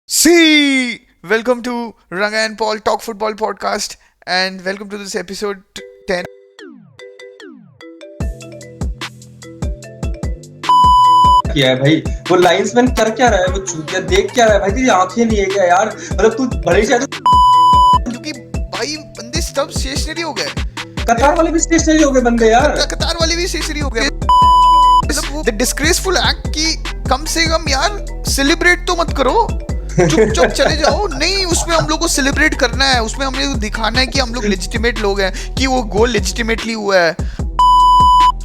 See, welcome to Ranga and Paul Talk Football Podcast, and welcome to this episode 10. किया है भाई। वो लाइंसमैन कर क्या रहा है, वो चूतिया देख क्या रहा है भाई। तेरी आंखें नहीं है क्या यार? मतलब तू भले ही चाहे तो क्योंकि भाई बंदे सब स्टेशनरी हो गए। कतार वाले भी स्टेशनरी हो गए बंदे यार। कतार वाले भी स्टेशनरी हो गए। मतलब वो द डिस्ग्रेसफुल एक्ट की कम से कम यार सेलिब्रेट तो मत करो, चुपचाप चले जाओ। नहीं, उसमें हम लोग को सेलिब्रेट करना है, उसमें हमें दिखाना है कि हम लोग लेजिटिमेट लोग हैं, कि वो गोल लेजिटिमेटली हुआ है।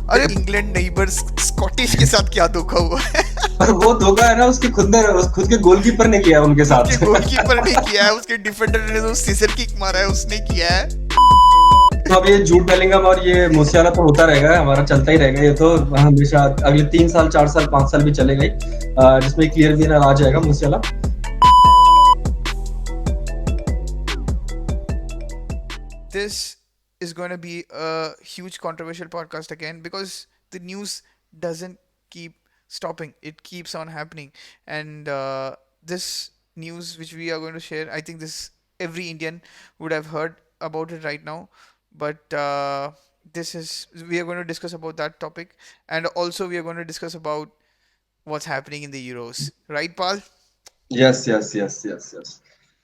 अरे इंग्लैंड नेबर्स स्कॉटिश के साथ क्या धोखा हुआ है। पर वो धोखा है ना उसके खुद के गोलकीपर ने किया उनके साथ। उसके गोलकीपर ने किया है, उसके डिफेंडर ने जो सीजर किक मारा है उसने किया है। तो अब ये जूड बेलिंगम और ये मूसियाला तो होता रहेगा, हमारा चलता ही रहेगा। ये तो हमेशा अगले 3 साल 4 साल 5 साल भी चलेगा ही, जिसमें क्लियर विनर आ जाएगा मूसियाला। This is going to be a huge controversial podcast again because the news doesn't keep stopping, it keeps on happening. And this news which we are going to share, I think this every Indian would have heard about it right now. But this is we are going to discuss about that topic, and also we are going to discuss about what's happening in the Euros, right, Paul? Yes yes yes yes yes.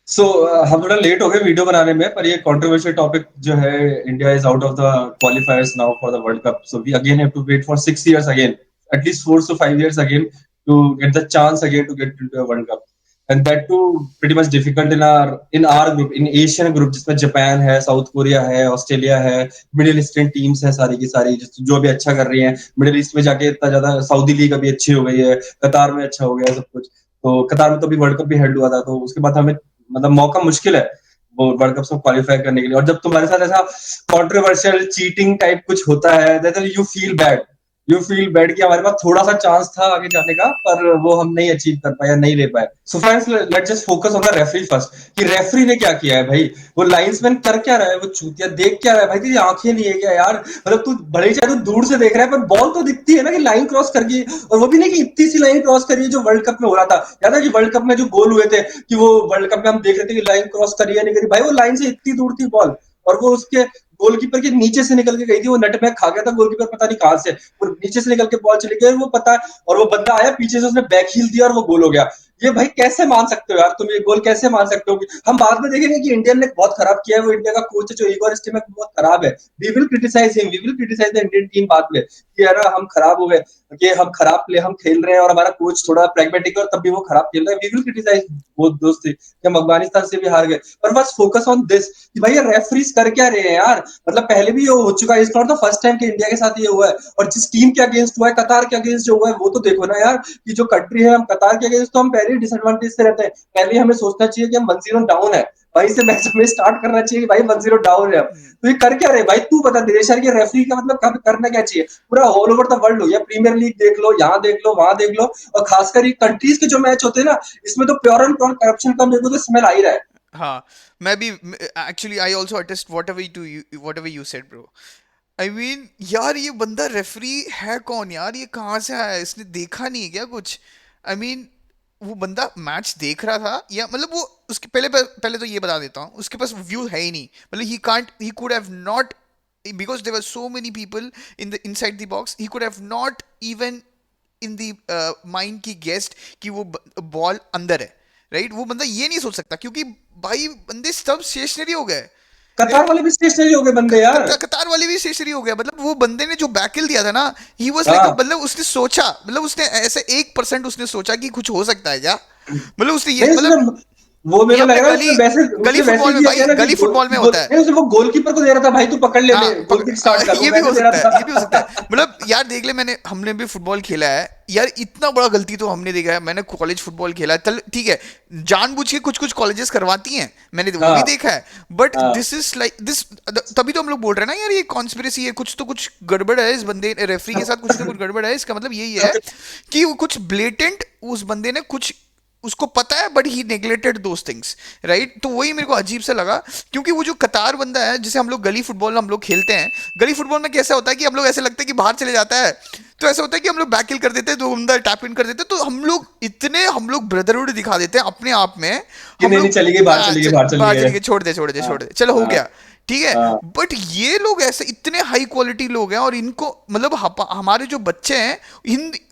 So हम थोड़ा late हो गए video बनाने में, पर ये controversial topic जो है, India is out of the qualifiers now for the world cup, so we again have to wait for 6 years again, at least 4 to 5 years again to get the chance again to get into world cup. And that too pretty much difficult in our group, in Asian group, जिसमें Japan है, South Korea है, Australia है, middle eastern teams है सारी की सारी जो भी अच्छा कर रही हैं। मिडिल ईस्ट में जाके इतना ज्यादा सऊदी लीग अभी अच्छी हो गई है, कतार में अच्छा हो गया है सब कुछ। तो कतार में तो अभी वर्ल्ड कप भी हेल्ड हुआ था, तो उसके बाद हमें मतलब मौका मुश्किल है वो वर्ल्ड कप में क्वालिफाई करने के लिए। और जब तुम्हारे साथ ऐसा कंट्रोवर्शियल चीटिंग टाइप कुछ होता है, दैट यू फील बैड कि हमारे पास थोड़ा सा चांस था आगे जाने का, पर वो हम नहीं अचीव कर पाए या नहीं ले पाए। So friends, let's just focus on the referee first, कि रेफरी ने क्या किया है भाई। वो लाइंसमैन कर क्या रहा है, वो चूतिया देख क्या रहा है भाई। तेरी आंखें नहीं है क्या यार? मतलब तू भले ही चाहे तो दूर से देख रहा है, पर बॉल तो दिखती है ना कि लाइन क्रॉस कर गई। और वो भी नहीं कि इतनी सी लाइन क्रॉस करी है जो वर्ल्ड कप में हो रहा था। याद है कि वर्ल्ड कप में जो गोल हुए थे, कि वो वर्ल्ड कप में हम देख रहे थे कि लाइन क्रॉस करी है नहीं करी। भाई वो लाइन से इतनी दूर थी बॉल, और वो उसके गोलकीपर के नीचे से निकल के गई थी। वो नेट में खा गया था गोलकीपर, पता नहीं कहां से वो नीचे से निकल के बॉल चली गई, वो पता। और वो बंदा आया पीछे से, उसने बैक हील दिया और वो गोल हो गया। ये भाई कैसे मान सकते हो यार तुम? ये गोल कैसे मान सकते हो? हम बाद में देखेंगे कि इंडियन ने बहुत खराब किया है, वो इंडिया का कोच है जो इगोर स्टीम है, बहुत खराब है। We will criticise him, we will criticise the Indian team बाद में, कि यार हम खराब हो गए, कि हम खराब प्ले हम खेल रहे हैं और हमारा कोच थोड़ा प्रैग्मेटिक है और तब भी वो खराब खेल रहा है। वी विल क्रिटिसाइज वो दोस्त थे कि हम अफगानिस्तान से भी हार गए। पर बस फोकस ऑन दिस कि भाई ये रेफरीज कर क्या रहे हैं यार। मतलब पहले भी ये हो चुका है, it's not the first time कि इंडिया के साथ ये हुआ है। और जिस टीम के अगेंस्ट हुआ है, कतार के अगेंस्ट जो हुआ है, वो तो देखो ना यार, कि जो कंट्री है, हम कतार के अगेंस्ट तो हम पहले ही डिसएडवांटेज से रहते हैं। पहले हमें सोचना चाहिए कि हम 1-0 डाउन है, वहीं से मैच हमें स्टार्ट करना चाहिए कि भाई 1-0 डाउन है। तो ये कर क्या रहे भाई? तू बता, दिनेश यार, ये रेफरी का मतलब करना क्या चाहिए? पूरा ऑल ओवर द वर्ल्ड हो गया, प्रीमियर लीग देख लो, यहाँ देख लो, वहां देख लो, और खासकर ये कंट्रीज के जो मैच होते हैं ना, इसमें तो प्योर एंड प्योर करप्शन का मेरे को तो स्मेल आ ही रहा है। हाँ, मैं भी actually I also attest what ever you said bro. I mean यार ये बंदा रेफरी है कौन यार? ये कहाँ से आया? इसने देखा नहीं है क्या कुछ? आई मीन वो बंदा मैच देख रहा था, या मतलब वो उसके पहले तो ये बता देता हूँ, उसके पास व्यू है ही नहीं। मतलब he could have not, because there were so many people inside the box, he could have not even in the mind की गेस्ट कि वो बॉल अंदर है, राइट? वो बंदा ये नहीं सोच सकता, क्योंकि भाई बंदे सब स्टेशनरी हो गए। कतार वाले भी स्टेशनरी हो गए बंदे यार। कतार वाले भी स्टेशनरी हो गया। मतलब वो बंदे ने जो बैकल दिया था ना, ही वाज लाइक, हाँ मतलब उसने सोचा, मतलब उसने ऐसे 1% उसने सोचा कि कुछ हो सकता है क्या। मतलब उसने ये नहीं, उसने मतलब वो मेरे ये को लग अपने रहा है गली उसने गली वैसे फुटबॉल में, दिया भाई गया ना कि गली फुटबॉल में होता है। नहीं, उसने वो गोलकीपर को दे रहा था, भाई तू पकड़ ले, हाँ, गोल किक स्टार्ट कर, वो ये भी वैसे हो दे सकता रहा है, ये भी हो सकता था। है। मतलब यार देख ले, हमने भी फुटबॉल खेला है यार, इतना बड़ा गलती तो हमने देखा है। मैंने कॉलेज फुटबॉल खेला है, चल ठीक है, जानबूझ के कुछ कुछ कॉलेजेस करवाती हैं, मैंने तो वो भी हाँ देखा है। बट हाँ दिस इज लाइक दिस, तभी तो हम लोग बोल रहे हैं ना यार, ये कॉन्स्पिरेसी है, कुछ तो कुछ गड़बड़ है इस बंदे रेफरी के साथ, कुछ तो कुछ गड़बड़ है। इसका मतलब यही है कि वो कुछ ब्लेटेंट, उस बंदे ने कुछ, उसको पता है but he neglected those things, right? तो वही मेरे को अजीब सा लगा, क्योंकि वो जो कतार बंदा है, जिसे हम लोग गली फुटबॉल हम लोग खेलते हैं, गली फुटबॉल में कैसा होता है कि हम लोग ऐसे लगता है कि बाहर चले जाता है, तो ऐसा होता है कि हम लोग बैक किल कर देते हैं, दो बंदा टैप इन कर देते हैं, तो हम लोग ब्रदरहुड दिखा देते हैं अपने आप में। कि हम नहीं नहीं, लोग चली गई बाहर, चली गई चल बाहर, चली बाहर गई। चले गए, हाँ छोड़ दे, चलो हो हाँ गया, ठीक है। हाँ। बट ये लोग ऐसे इतने हाई क्वालिटी लोग हैं, और इनको मतलब हमारे जो बच्चे हैं,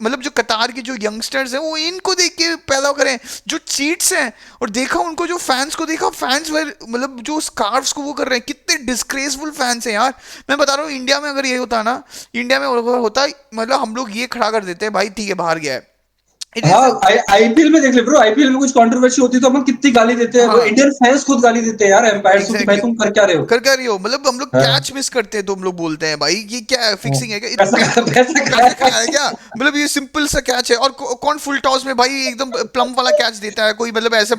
मतलब जो कतार के जो यंगस्टर्स हैं, वो इनको देख के पैदा करें, जो चीट्स हैं। और देखा उनको, जो फैंस को देखा, फैंस मतलब जो स्कार्फ्स को वो कर रहे हैं, कितने डिस्ग्रेसफुल फैंस हैं यार। मैं बता रहा हूँ, इंडिया में अगर ये होता ना, इंडिया में अगर होता, मतलब हम लोग ये खड़ा कर देते हैं, भाई ठीक है बाहर गया है। इट हाँ, इज आईपीएल में देख ले ब्रो, आईपीएल में कुछ कंट्रोवर्सी होती है तो हम कितनी गाली देते हैं, वो हाँ इंडियन फैंस खुद गाली देते हैं यार एम्पायर्स को कि भाई एग्जैक्टली, तुम कर क्या रहे हो। कर क्या रही हो, मतलब हम लोग हाँ, कैच मिस करते हैं तो हम लोग बोलते हैं भाई ये क्या है, हाँ। फिक्सिंग है क्या, पैसा पैसा पैसे खाया खाया है क्या। मतलब ये सिंपल सा कैच है, और कौन फुल टॉस में भाई एकदम प्लम वाला कैच देता है कोई, मतलब ऐसे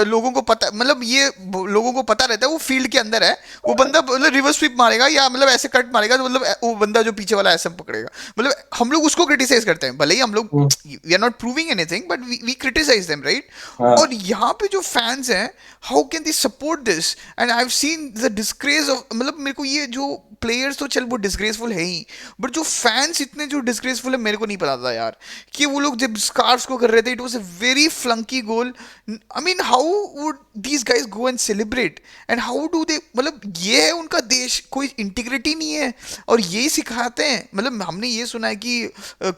लोगों को पता, मतलब ये लोगों को पता रहता है वो फील्ड के अंदर है, वो बंदा मतलब रिवर्स स्वीप मारेगा या मतलब ऐसे कट मारेगा, तो मतलब वो बंदा जो पीछे वाला ऐसे पकड़ेगा। मतलब हम लोग उसको क्रिटिसाइज करते हैं, भले ही हम लोग hmm, we are not proving anything, but we criticize them, right. और हाँ। यहाँ पे जो फैंस हैं, how can they support this, and I have seen the disgrace of, मतलब मेरे को ये जो प्लेयर्स तो चल वो डिस्ग्रेसफुल है ही, बट जो फैंस इतने जो डिस्ग्रेसफुल है, मेरे को नहीं पता था यार कि वो लोग जब स्कार्स को कर रहे थे, it was a very flunky goal. I mean how would these guys go and celebrate, and how do they, मतलब ये है उनका देश, कोई इंटीग्रिटी नहीं है, और यही सिखाते हैं। मतलब हमने ये सुना है कि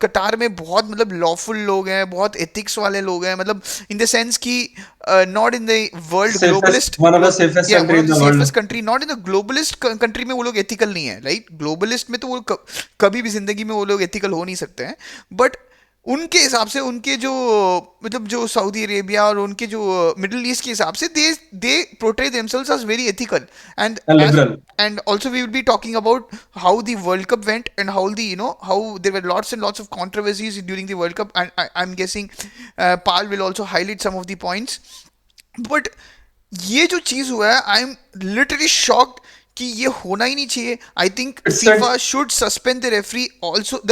कतार में बहुत मतलब लॉफुल लोग हैं, बहुत एथिक्स वाले लोग हैं, मतलब इन द सेंस कि not in the world safest, globalist, one of the safest या one country of in the the world. Safest country, not in the globalist country में वो लोग एथिकल नहीं है, राइट। ग्लोबलिस्ट में तो वो कभी भी जिंदगी में वो लोग एथिकल हो नहीं सकते हैं, बट उनके हिसाब से, उनके जो मतलब जो सऊदी अरेबिया और उनके जो मिडिल ईस्ट के हिसाब से, they portray themselves as very ethical, and as liberal. and also we will be talking about how the World Cup went, and how the, how there were lots and lots of controversies during the World Cup, and I'm guessing Pal will also highlight some of the points. But ये जो चीज हुआ है, I am literally shocked कि ये होना ही नहीं चाहिए। I think it's FIFA should suspend the referee also, the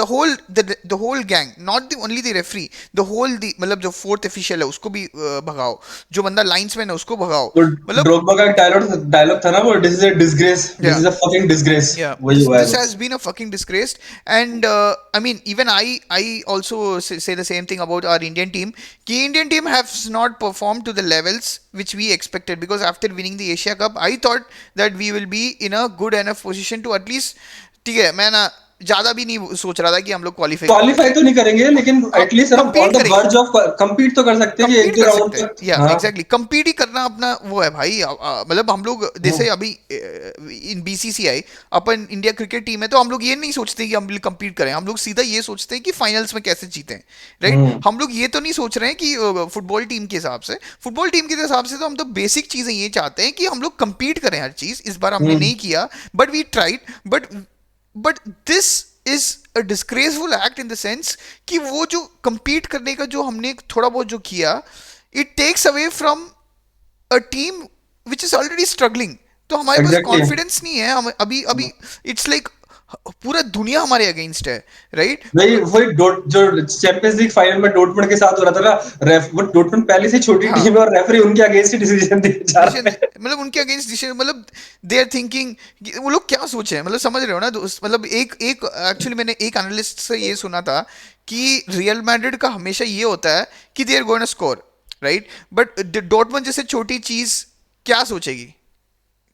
whole gang, not the only the referee, the whole the, मतलब जो फोर्थ ऑफिशियल है उसको भी भगाओ, जो बंदा लाइन्समैन है उसको भगाओ, वो मतलब ड्रोग्बा का एक डायलॉग डायलॉग था ना, वो this is a disgrace, this या is a fucking disgrace, yeah, वही हुआ है this वो। has been a fucking disgrace. And I mean, even I also say the same thing about our Indian team, ki Indian team has not performed to the levels which we expected, because after winning the Asia Cup I thought that we will be in a good enough position to at least, ठीक है, मैं ना ज्यादा भी नहीं सोच रहा था कि हम लोग क्वालिफाई करेंगे, क्वालिफाई तो नहीं करेंगे लेकिन एटलीस्ट हम ऑन कंपीट द करेंगे, वर्ज ऑफ कम्पीट तो कर सकते हैं कि एक कंपीट दो कर राउंड सकते हैं, तक। या हाँ। एग्जैक्टली कंपीट ही करना अपना वो है भाई। मतलब हम लोग जैसे अभी इन बीसीसीआई, अपन इंडिया क्रिकेट टीम है, तो हम लोग ये नहीं सोचते कि हम कंपीट करें, हम लोग सीधा ये सोचते हैं कि फाइनल्स में कैसे जीतें, राइट। हम्म हम लोग ये तो नहीं सोच रहे हैं कि फुटबॉल टीम के हिसाब से, फुटबॉल टीम के हिसाब से तो हम तो बेसिक चीजें ये चाहते हैं कि हम लोग कंपीट करें हर चीज। इस बार हमने हम्म। नहीं किया, but we tried, but this is a disgraceful act in the sense कि वो जो compete करने का जो हमने थोड़ा बहुत जो किया, it takes away from a team which is already struggling. तो हमारे पास एग्जैक्टली। कॉन्फिडेंस नहीं है, हम अभी अभी इट्स लाइक पूरा दुनिया हमारे अगेंस्ट है, राइट। वही वही जो चैंपियंस लीग फाइनल में डोटमंड के साथ हो रहा था ना, वो डोटमंड पहले से छोटी हाँ, टीम है और रेफरी उनके अगेंस्ट ही डिसीजन दिए जा डिसीजन, रहे हैं। मतलब उनके अगेंस्ट डिसीजन, मतलब दे आर थिंकिंग, वो लोग क्या सोचे हैं, मतलब समझ रहे हो ना दोस्त। मतलब एक एक एक्चुअली मैंने एक एनालिस्ट से ये सुना था कि रियल मैड्रिड का हमेशा ये होता है कि they are going to score, right, but Dortmund जैसे छोटी चीज क्या सोचेगी,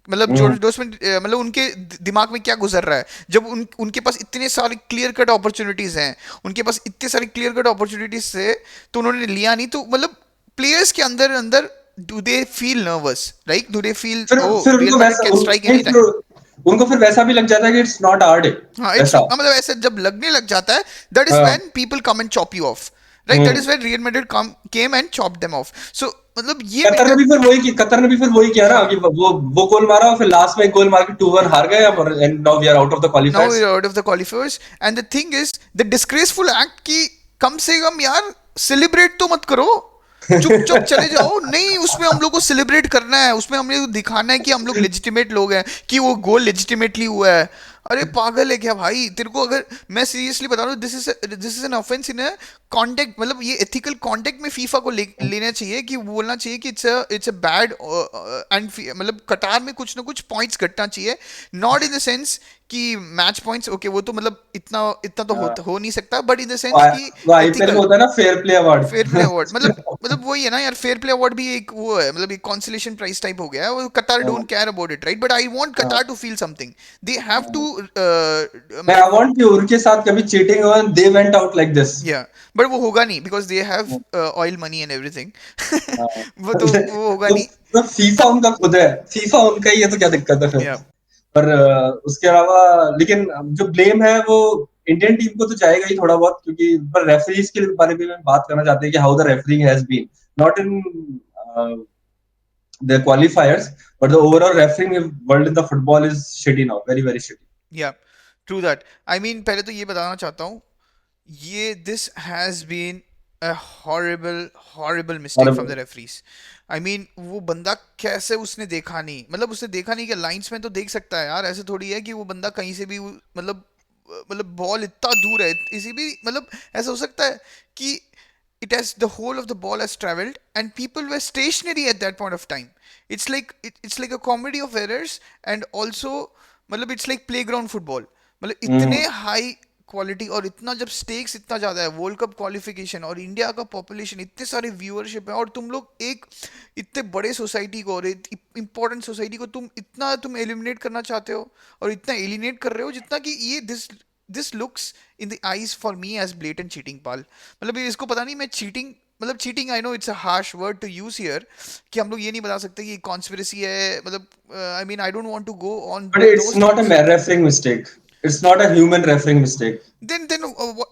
मतलब जो हम्म। डोसमेंट, मतलब उनके दिमाग में क्या गुजर रहा है, जब उनके पास इतने सारे क्लियर कट अपॉर्चुनिटीज हैं, उनके पास इतने सारे क्लियर कट अपॉर्चुनिटीज से, तो उन्होंने लिया नहीं। तो मतलब प्लेयर्स के अंदर अंदर, do they feel nervous, right, do they feel ओ फिर रियल उनको मैड्रिड वैसा कैन स्ट्राइक नहीं, एनी फिर टाइम। उनको फिर वैसा भी लग जाता है कि इट्स नॉट आवर डे। हाँ इट्स, वैसा। मतलब ऐसे जब लगने लग जाता है, दैट इज हाँ। When people come and chop you off, right, that hmm. Is when Real Madrid came and chop them off. So मतलब ये कतर ने भी फिर वही किया ना हाँ, कि वो गोल मारा और फिर लास्ट में एक गोल मार के 2-1 हार गए हम, और and now we are out of the now qualifiers. we're out of the qualifiers, and the thing is the disgraceful act कि कम से कम यार सेलिब्रेट तो मत करो, चुप चुप चले जाओ। नहीं, उसमें हम लोग को सेलिब्रेट करना है, उसमें हमें दिखाना है कि हम लोग लेजिटिमेट लोग हैं, कि वो गोल लेजिटिमेटली हुआ है। अरे पागल है क्या भाई? तेरे को अगर मैं सीरियसली बता रहा हूँ, this is an offence in a contact, मतलब ये एथिकल कॉन्टेक्ट में फीफा को लेना चाहिए, कि बोलना चाहिए कि इट्स अ बैड एंड मतलब कतार में कुछ ना कुछ पॉइंट्स कटना चाहिए, नॉट इन द सेंस कि मैच पॉइंट्स, ओके वो तो मतलब इतना इतना तो हो नहीं सकता, बट इन द सेंस कि वो आईपीएल में एथिकल होता है ना fair play fair play award, award. मतलब वही है ना यार, फेयर प्ले अवार्ड भी एक वो है, मतलब एक कॉन्सोलेशन प्राइज टाइप हो गया है वो। Qatar don't care about it, right? But I want Qatar to feel something, they have to मैं आई मतलब वांट कि उनके साथ कभी चीटिंग हो, they went out like this. या, बट वो होगा नहीं, because they have oil money and everything. वो तो वो होगा नहीं। तो फीफा उनका खुद है, फीफा उनका ही है, तो क्या दिक्कत है फिर? या पर उसके अलावा लेकिन जो ब्लेम है वो इंडियन टीम को तो जाएगा ही थोड़ा बहुत, क्योंकि पर रेफरीज के बारे में बात करना चाहते हैं कि how the refereeing has been not in the qualifiers, but the overall refereeing world in the football is shitty now, very very shitty. Yeah true that. I mean पहले तो ये बताना चाहता हूँ, ये this has been a horrible horrible mistake और from the referees. I mean वो बंदा कैसे, उसने देखा नहीं, मतलब उसने देखा नहीं कि लाइंस में तो देख सकता है यार, ऐसे थोड़ी है कि वो बंदा कहीं से भी मतलब बॉल इतना दूर है, इसी भी मतलब ऐसा हो सकता है कि it has the whole of the ball has traveled and people were stationary at that point of time. It's like a comedy of errors, and also मतलब it's like playground football, मतलब इतने हाई क्वालिटी और इतना जब stakes इतना ज़्यादा है, world cup qualification और इंडिया का पॉपुलेशन, इतने सारे व्यूअरशिप है, और तुम लोग एक इतने बड़े सोसाइटी को और इम्पोर्टेंट सोसाइटी को तुम एलिमिनेट करना चाहते हो, और इतना एलिमिनेट कर रहे हो जितना कि ये this looks in the eyes for me as blatant cheating pal. मतलब ये इसको पता नहीं, मैं चीटिंग मतलब cheating, I know it's a harsh word to use here, कि हम लोग ये नहीं बता सकते कि कॉन्स्पिरेसी है, मतलब I mean I don't want to go on but it's those not things. A refereeing mistake, it's not a human refereeing mistake.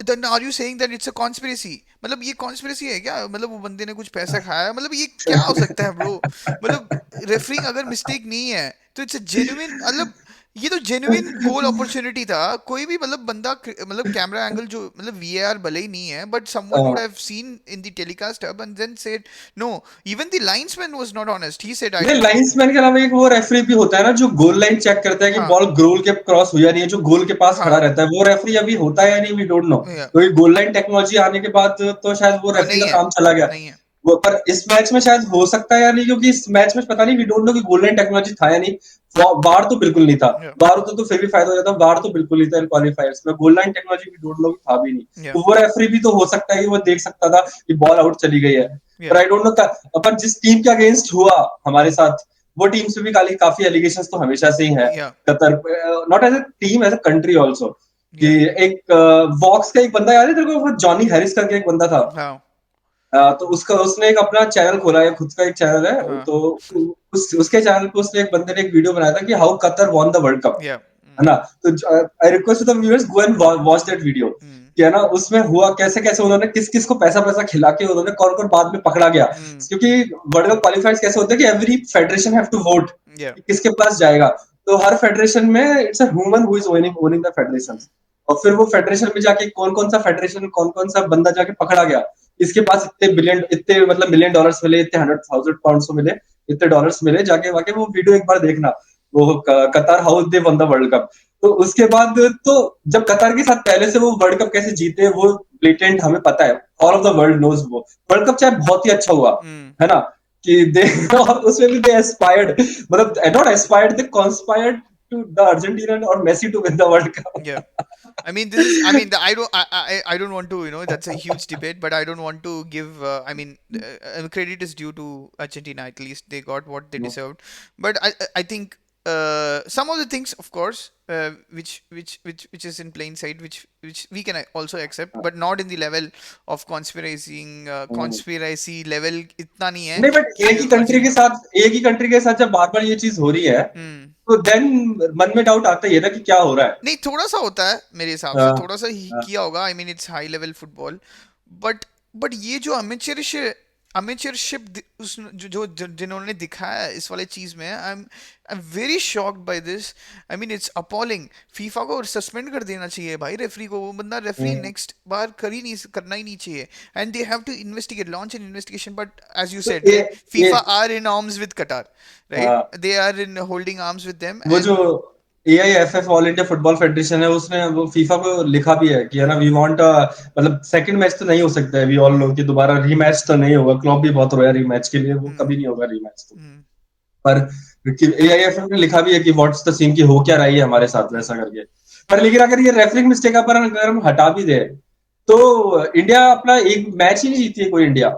then are you saying that it's a conspiracy? मतलब ये conspiracy है क्या? मतलब वो बंदे ने कुछ पैसा खाया है? मतलब ये क्या हो सकता है ब्रो? मतलब रेफरिंग अगर मिस्टेक नहीं है तो इट्स अ जेन्युइन, मतलब ये तो जेन्युइन गोल अपॉर्चुनिटी था, कोई भी मतलब बंदा मतलब कैमरा एंगल जो मतलब वीएआर भले ही नहीं है, but someone would have seen in the telecast hub and then said no, even the linesman was not honest, he said I नहीं, डोंट नो। लाइंसमैन के अलावा एक वो रेफरी भी होता है ना, जो गोल लाइन चेक करता है कि हाँ बॉल गोल के क्रॉस हुई या नहीं है, जो गोल के पास खड़ा हाँ रहता है, वो रेफरी अभी होता है या नहीं, वी डोंट नो, या क्योंकि गोल लाइन टेक्नोलॉजी आने के बाद तो शायद वो रेफरी नहीं का है, काम चला गया। नहीं है। वो पर इस मैच में शायद हो सकता है या नहीं, क्योंकि इस मैच में पता नहीं, वी डोंट नो कि गोल लाइन टेक्नोलॉजी था या नहीं। बार तो बिल्कुल नहीं था, या बार होता तो फिर भी फायदा हो जाता, बार तो बिल्कुल नहीं था इन क्वालिफायर्स में, goal line technology we don't know था भी नहीं। या तो वो रेफरी भी तो हो सकता है कि वो देख सकता था कि बॉल आउट चली गई है। या पर आई डोंट नो, अपन जिस टीम के अगेंस्ट हुआ हमारे साथ, वो टीम से भी काफी एलिगेशंस तो हमेशा से ही है। या Qatar, not as a team, as a country also, कि या एक वॉक्स का एक बंदा याद है तेरे को, वो जॉनी हैरिस करके एक बंदा था। हाँ तो उसका उसने एक अपना चैनल खोला है, खुद का एक चैनल है, हाँ तो उसके चैनल पे उसने एक बंदे ने एक वीडियो बनाया था कि how Qatar won the world cup, या है ना? तो I request the viewers go and watch that video, कि है ना उसमें हुआ कैसे कैसे, उन्होंने किस किस को पैसा पैसा खिला के, उन्होंने कौन कौन बाद में पकड़ा गया, क्योंकि वर्ल्ड कप क्वालिफायर्स कैसे होते हैं कि every federation have to vote या कि किसके पास जाएगा। तो हर फेडरेशन में it's a human who is owning the federation, और फिर वो फेडरेशन में जाके कौन कौन सा फेडरेशन, कौन कौन सा बंदा जाके पकड़ा गया, इसके पास इतने बिलियन, इतने मतलब मिलियन डॉलर्स मिले, इतने 100,000 पाउंड मिले, इतने डॉलर्स मिले, जाके वाके वो वीडियो एक बार देखना, वो कतार how they one the world cup. तो उसके बाद तो जब कतार के साथ पहले से वो वर्ल्ड कप कैसे जीते, वो ब्लेटेंट हमें पता है, all of the world knows. वो वर्ल्ड कप चाहे बहुत ही अच्छा हुआ, है ना, कि दे और उसमें भी दे एस्पायर्ड, मतलब not aspired, they conspired to the Argentina और Messi to win the world Yeah. Cup. I mean, this is. I mean, I don't want to. You know, that's a huge debate, but I don't want to give. I mean, credit is due to Argentina. At least they got what they deserved. But I think some of the things, of course, which is in plain sight, which we can also accept, but not in the level of conspiracy level. इतना नहीं है नहीं, but कि Argentina. एक ही country के साथ जब बार बार ये चीज हो रही है, हम्म। तो देन मन में डाउट आता ही है ना कि क्या हो रहा नहीं, थोड़ा सा होता है मेरे हिसाब से, है। थोड़ा सा ही किया होगा। आई mean it's high level football, but but ये जो अमेचरशिप जिन्होंने दिखाया है इस वाले चीज में, I am very shocked by this. I mean it's appalling. FIFA को सस्पेंड कर देना चाहिए भाई रेफरी को, वो बंदा रेफरी नेक्स्ट बार करना ही नहीं चाहिए, and they have to investigate, launch an investigation, but as you तो सेड ये ये FIFA are in arms with Qatar, ah, right? They are in holding arms with them वो जो and AIFF All India Football Federation है, उसने वो FIFA को लिखा भी है कि है ना, वी वांट मतलब सेकंड मैच तो नहीं हो सकता है, वी ऑल नो कि दोबारा रीमैच तो नहीं होगा, क्लॉप भी बहुत रोया रीमैच के लिए, वो हम्म, कभी नहीं होगा रीमैच तो। हम्म, पर AIFF ने लिखा भी है कि व्हाट्स द सीन, की हो क्या रही है हमारे साथ हम्म। वैसा करके। पर लेकिन अगर ये रेफरिंग मिस्टेक पर अगर हम हटा भी दे, तो इंडिया अपना एक मैच ही नहीं जीती है कोई, इंडिया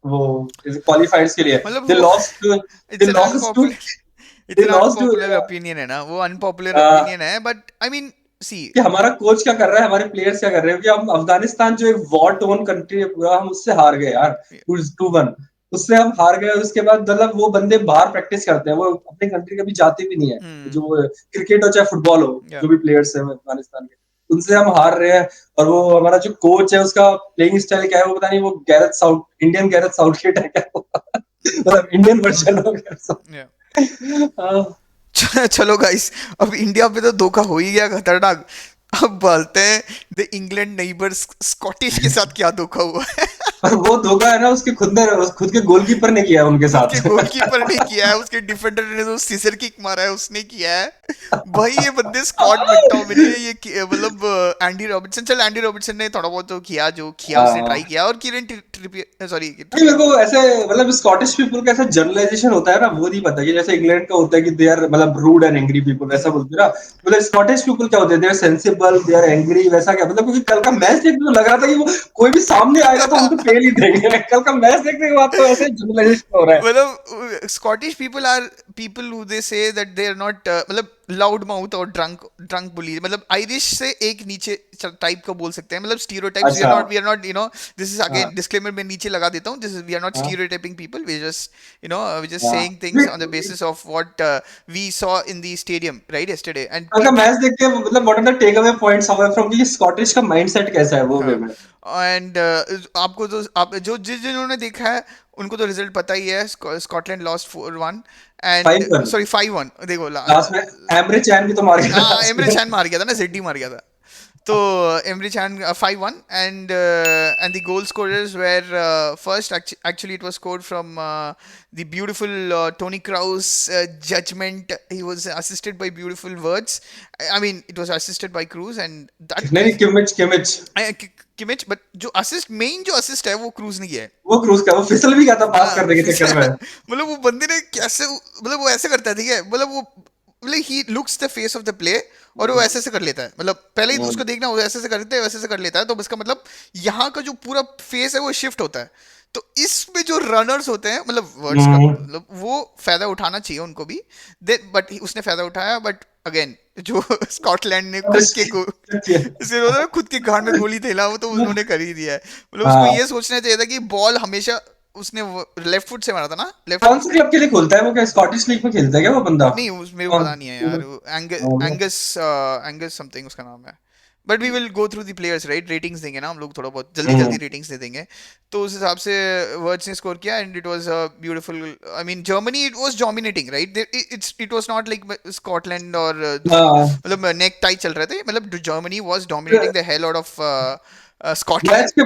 वो क्वालिफायर्स के लिए। मतलब दे वो lost they it's an lost to unpopular, they it's an lost to unpopular opinion है ना, वो अनपॉपुलर ओपिनियन है, बट आई मीन सी। कि हमारा कोच क्या कर रहा है, हमारे प्लेयर्स क्या कर रहे हैं, कि हम अफगानिस्तान जो एक वॉर टोन कंट्री है पूरा, हम उससे हार गए यार, 2-1 उससे हम हार गए। उसके बाद मतलब वो बंदे बाहर प्रैक्टिस करते हैं, वो अपनी कंट्री कभी जाते भी नहीं है, हम्म, जो क्रिकेट हो चाहे फुटबॉल हो, या जो भी प्लेयर्स है अफगानिस्तान के, उनसे हम हार रहे हैं। और वो हमारा जो कोच है उसका प्लेइंग स्टाइल क्या है वो पता नहीं, वो Gareth south Indian Gareth Southgate है क्या वो? मतलब इंडियन वर्जन हो गया। या हाँ। चलो गाइस, अब इंडिया पे तो धोखा हो ही गया खतरनाक। अब बोलते हैं द इंग्लैंड नेबर्स स्कॉटिश के साथ क्या धोखा हुआ है। और वो धोखा है ना, उसके खुद के गोलकीपर ने किया है उनके खुद के साथ। गोलकीपर ने किया है, उसके डिफेंडर ने जो सीजर किक मारा है उसने किया है। भाई ये बंदे स्कॉट मैकटोमिने, मतलब एंडी रॉबर्टसन, चल एंडी रॉबर्टसन ने थोड़ा बहुत तो किया, जो किया उसने ट्राई हाँ। किया, और किरन ट्रिपियर, सॉरी नहीं, मेरे ट्रिपियर। को ऐसे मतलब स्कॉटिश पीपल का ऐसा जनरलाइजेशन होता है ना, वो नहीं पता कि जैसे इंग्लैंड का होता है कि दे आर मतलब रूड एंड एंग्री पीपल, वैसा हम्म, बोलते हैं ना। मतलब स्कॉटिश पीपल क्या होते हैं, they are sensible, they are angry, वैसा क्या मतलब? क्योंकि कल का मैच देखने में लग रहा था कि वो कोई भी सामने आएगा तो उनको फेल ही देंगे। कल का मैच देखने के बाद तो ऐसे जनरलाइजेशन हो रहा है। मतलब Scottish people are people who they say that they are not, मतलब लाउड माउथ और ड्रंक ड्रंक बुली, मतलब आयरिश से एक नीचे टाइप का बोल सकते हैं, मतलब स्टीरियोटाइप्स, अच्छा। We are not, you know, this is हाँ अगेन डिस्क्लेमर मैं नीचे लगा देता हूँ, this is, we are not हाँ stereotyping people, we just, you know, we just हाँ। Saying things on the basis of what we saw in the stadium right yesterday and कल का मैच देख के मतलब what are the take away points away from, कि Scottish का mindset कैसा है वो वे हाँ। में। एंड आपको तो, आप जो जिन्होंने देखा है उनको तो रिजल्ट पता ही है, स्कॉटलैंड लॉस्ट 4-1, एंड 5-1 सॉरी 5-1, देखो लास्ट में एमरे चैन भी तो मार गया था लास्ट एमरे में। चैन मार गया था ना, जेडी मार गया था। तो emery chain 5-1, and the goal scorers were, first actually it was scored from the beautiful Tony Kroos judgment. He was assisted by beautiful words. I mean it was assisted by Cruz, and that नहीं नहीं, Kimmich Kimmich. Kimmich, but जो assist, main जो assist है वो cruise ने किया है। वो क्रूज का वो फिसल भी गया था पास हाँ करने के चक्कर में। मतलब वो बंदे ने कैसे, मतलब वो ऐसे करता है, ठीक है, मतलब वो, मतलब he looks the face of the play, और वो ऐसे ऐसे कर लेता है, मतलब पहले ही उसको देखना, वो ऐसे ऐसे करते हैं, वैसे ऐसे कर लेता है, तो इसका मतलब यहाँ का जो पूरा फेस है वो शिफ्ट होता है। तो इसमें जो रनर्स होते हैं, मतलब वर्ड्स का हम्म। मतलब, वो फायदा उठाना चाहिए उनको भी, दे बट उसने फायदा उठाया, बट अगेन जो स्कॉटलैंड ने खुद के सिर्फ होता है ना, खुद के गांड में गोली थेला, वो तो उन्होंने कर ही दिया है। मतलब उसको हाँ। ये सोचना चाहिए था कि बॉल हमेशा, उसने लेफ्ट फुट से मारा था ना, लेफ्ट। कौन से क्लब के लिए खोलता है वो, क्या स्कॉटिश लीग में खेलता है क्या वो बंदा? नहीं उस मेरे को कौन? पता नहीं है यार, एंगस एंगस समथिंग उसका नाम है। But we will go through the players right, ratings देंगे ना हम लोग, थोड़ा बहुत जल्दी हम्म। जल्दी रेटिंग्स दे देंगे। तो उस हिसाब से वर्ड्स ने स्कोर किया, and it was beautiful. I mean Germany it was dominating right, it was not like Scotland और हाँ। मतलब नेक टाई चल रहे थे, मतलब Germany was dominating the hell out of match Scotland. के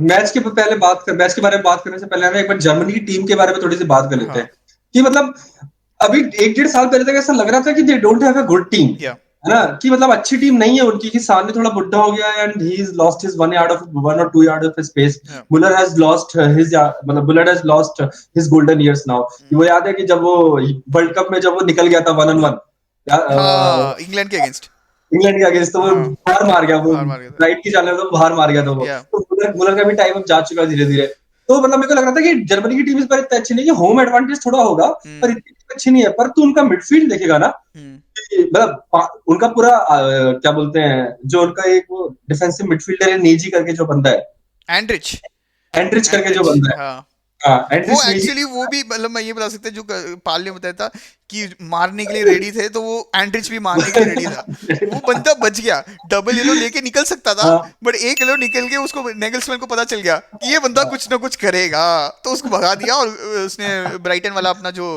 मैच के पहले बात कर मैच के बारे में बात करने से पहले हमें एक बार जर्मनी की टीम के बारे में थोड़ी सी बात कर लेते हाँ, हैं। कि मतलब अभी 1-1.5 साल पहले तक ऐसा लग रहा था कि दे don't have a good team, या है ना, कि मतलब अच्छी टीम नहीं है उनकी, कि सामने थोड़ा बुढ़ा हो गया and he is lost his 1 or 2 yard of space. या मुलर हैज लॉस्ट हिज मतलब Muller has lost his golden years now. वो याद है कि जब वो वर्ल्ड कप में जब वो निकल गया था 1-on-1 हाँ इंग्लैंड के अगेंस्ट। इंग्लैंड के अगेंस्ट, तो वो हाँ बाहर मार गया, वो बाहर मार गया था। राइट की चाल में तो बाहर मार गया था वो। या तो मुलर का भी टाइम अब जा चुका है धीरे धीरे। तो मतलब मेरे को लग रहा था कि जर्मनी की टीम इस बार इतना अच्छी नहीं है, होम एडवांटेज थोड़ा होगा पर हम्म, इतनी अच्छी नहीं है। पर तू उनका मिडफील्ड देखेगा ना, हम्म। कि मतलब उनका पूरा क्या बोलते हैं, जो उनका एक वो डिफेंसिव मिडफील्डर है नेजी करके जो बंदा है, एंड्रिच, एंड्रिच करके जो एंड्रिच बंदा है। हाँ। हाँ, वो एंड्रिच नेजी। एक्चुअली वो भी, मतलब मैं ये बता सकता हूँ, जो पाल ने बताया था कि मारने के लिए रेडी थे, तो वो एंड्रिच भी मारने के लिए रेडी था। वो बंदा बच गया, डबल येलो लेके निकल सकता था, हाँ बट एक येलो निकल के उसको नेगल्समैन को पता चल गया कि ये बंदा कुछ ना कुछ करेगा, तो उसको भगा दिया, और उसने ब्राइटन वाला अपना जो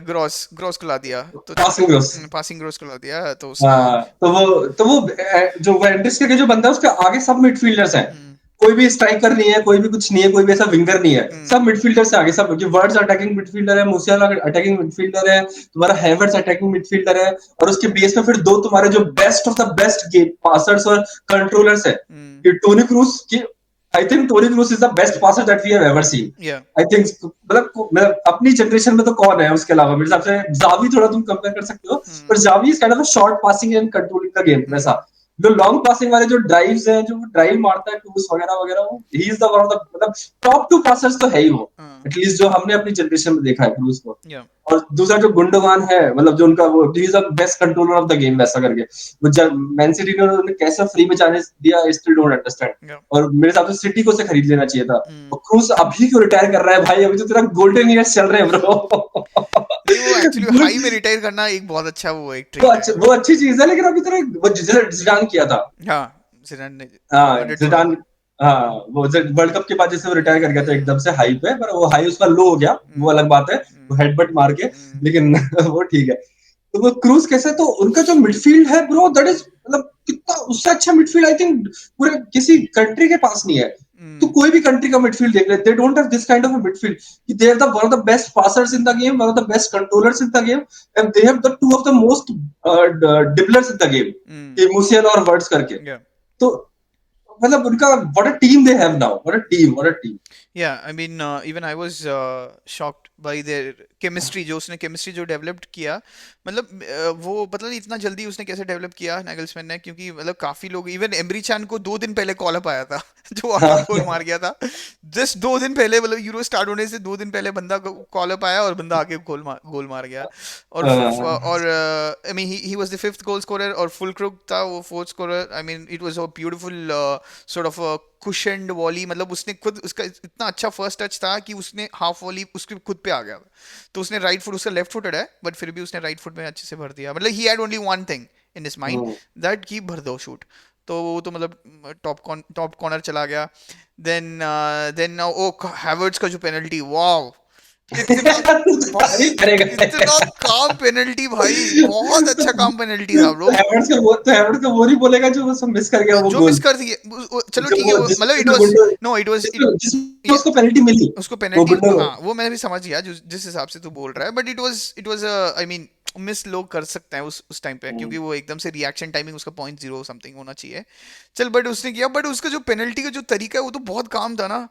ग्रॉस ग्रॉस को ला दिया, तो पासिंग ग्रोस। पासिंग ग्रॉस को ला दिया, तो उसने। हाँ, तो वो जो वो एंड्रिच करके जो बंदा है उसके आगे सब मिडफील्डर्स हैं। कोई भी स्ट्राइकर नहीं है, कोई भी कुछ नहीं है, कोई भी ऐसा विंगर नहीं है, हम्म सब मिडफील्डर से आगे, सब वर्ड्स अटैकिंग मिडफील्डर है, मूसियाला अटैकिंग मिडफील्डर है, तुम्हारा हैवर्ट्स अटैकिंग मिडफील्डर है, और उसके बेस में फिर दो तुम्हारे जो best of the best game passers और कंट्रोलर्स है, हम्म कि टोनी क्रूस की, I think Toni Kroos is the best passer that we have ever seen. या आई थिंक मतलब अपनी जनरेशन में तो कौन है उसके अलावा, मेरे हिसाब से जावी थोड़ा तुम कंपेयर कर सकते हो, हम्म पर Xavi is kind of a short passing and controlling the game hmm वैसा। जो लॉन्ग पासिंग वाले जो ड्राइव्स हैं, जो ड्राइव मारता है क्रूस वगैरह वगैरह, वो ही is the one of the मतलब टॉप टू पासर्स तो है ही वो, हाँ एटलीस्ट जो हमने अपनी जनरेशन में देखा है क्रूस को। या और दूसरा जो गुंडोगान है, मतलब जो उनका वो ही is the best controller of the game वैसा करके, वो जब मैन सिटी ने उन्होंने कैसे फ्री में चांस दिया, आई स्टिल डोंट अंडरस्टैंड। या और मेरे हिसाब से सिटी को से खरीद लेना चाहिए था। हम्म और क्रूस अभी क्यों रिटायर कर रहा है भाई, अभी तो तेरा गोल्डन ईयर्स चल रहे हैं ब्रो। नहीं, वो एक्चुअली हाई में रिटायर करना एक बहुत अच्छा वो एक वो ट्रिक है। अच्छा, वो अच्छी चीज है, लेकिन अभी तेरा वो जिडान किया था। हाँ, जिडान ने हाँ डिड सो वेल। जिडान, हाँ वो वर्ल्ड कप के बाद जैसे वो रिटायर कर गया था एकदम से हाई पे, पर वो हाई उसका लो हो गया, वो हम्म अलग बात है, वो हम्म हेडबट मार के, हम्म लेकिन वो ठीक है। तो वो क्रूज कैसे, तो उनका जो मिडफील्ड है ब्रो, दैट इज मतलब कितना उससे अच्छा मिडफील्ड आई थिंक पूरे किसी कंट्री के पास नहीं है। तो हम्म कोई भी कंट्री का मिडफील्ड देख ले, they don't have this kind of a midfield, कि they are the one of the best passers in the game, one of the best controllers in the game, and they have the two of the most dribblers in the game, hmm कि Musiala और Wirtz करके। या तो मतलब उनका what a team they have now, what a team, what a team. Yeah, I mean, even I was shocked by their chemistry, जो उसने chemistry जो developed किया, मतलब वो पता नहीं इतना जल्दी उसने कैसे डेवलप किया नागलसमैन ने, क्योंकि मतलब काफी लोग, इवन एम्ब्री चान को 2 दिन पहले कॉल अप आया था जो आके हाँ गोल मार गया था। जस्ट 2 दिन पहले, मतलब यूरो स्टार्ट होने से 2 दिन पहले बंदा कॉल अप आया और बंदा आके गोल मार गया। और I mean he was the fifth goal scorer, और फुल क्रुक था वो fourth scorer. I mean it was a beautiful sort of cushioned volley, मतलब उसने खुद, उसका इतना अच्छा फर्स्ट टच था कि उसने हाफ वॉली उसके खुद पे आ गया। तो उसने राइट फुट, उसका लेफ्ट फुटेड है बट फिर भी उसने राइट फुट में अच्छे से भर दिया। मतलब he had only one thing in his mind, that की भर दो शूट। तो वो तो मतलब टॉप कॉर्नर चला गया। देन ओ हैवर्ट्स का जो पेनल्टी, वाह, इतना भाई, तारीफ करेगा। इतना काम पेनल्टी भाई, बहुत अच्छा काम पेनल्टी था ब्रो। तो हैवर्ट्स का वो नहीं बोलेगा जो वो सब मिस कर गया वो जो मिस गोल, कर दिए चलो जो ठीक है, वो वो मतलब इट जिसमें was, Gundo, no it was it, जिसमें उसको पेनल्टी मिली, उसको वो पेनल्टी, गुंडो। हाँ वो मैं भी समझ गया जो जिस हिसाब से तू बोल रहा है, but it was I mean miss लोग कर सकते हैं उस टाइम पे, क्योंकि वो एकदम से रिएक्शन टाइमिंग उसका 0.0 समथिंग होना चाहिए। चल, बट उसने किया, बट उसका जो पेनल्टी का जो तरीका है वो तो बहुत काम था ना।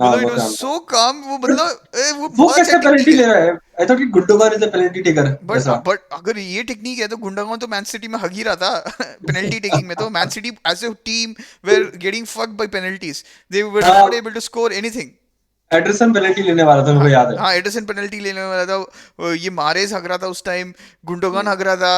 हाँ मतलब इट वो वाज काम था। सो काम, वो बट मतलब वो वो बहुत अच्छा कैसे टेक्निक पेनल्टी है। ले रहा है, आई थॉट कि Gundogan is a penalty taker but वैसा। बट अगर ये टेक्निक है तो गुंडागौन तो मैन सिटी में हग ही रहा था पेनल्टी टेकिंग में। तो Man City as a team were getting fucked by penalties, they were हाँ not able to score anything. Ederson penalty लेने वाला था, मेरे हाँ को याद है। हाँ, एडरसन पेनल्टी लेने वाला था, ये मारेस हग रहा था उस टाइम, गुंडोगन हग रहा था।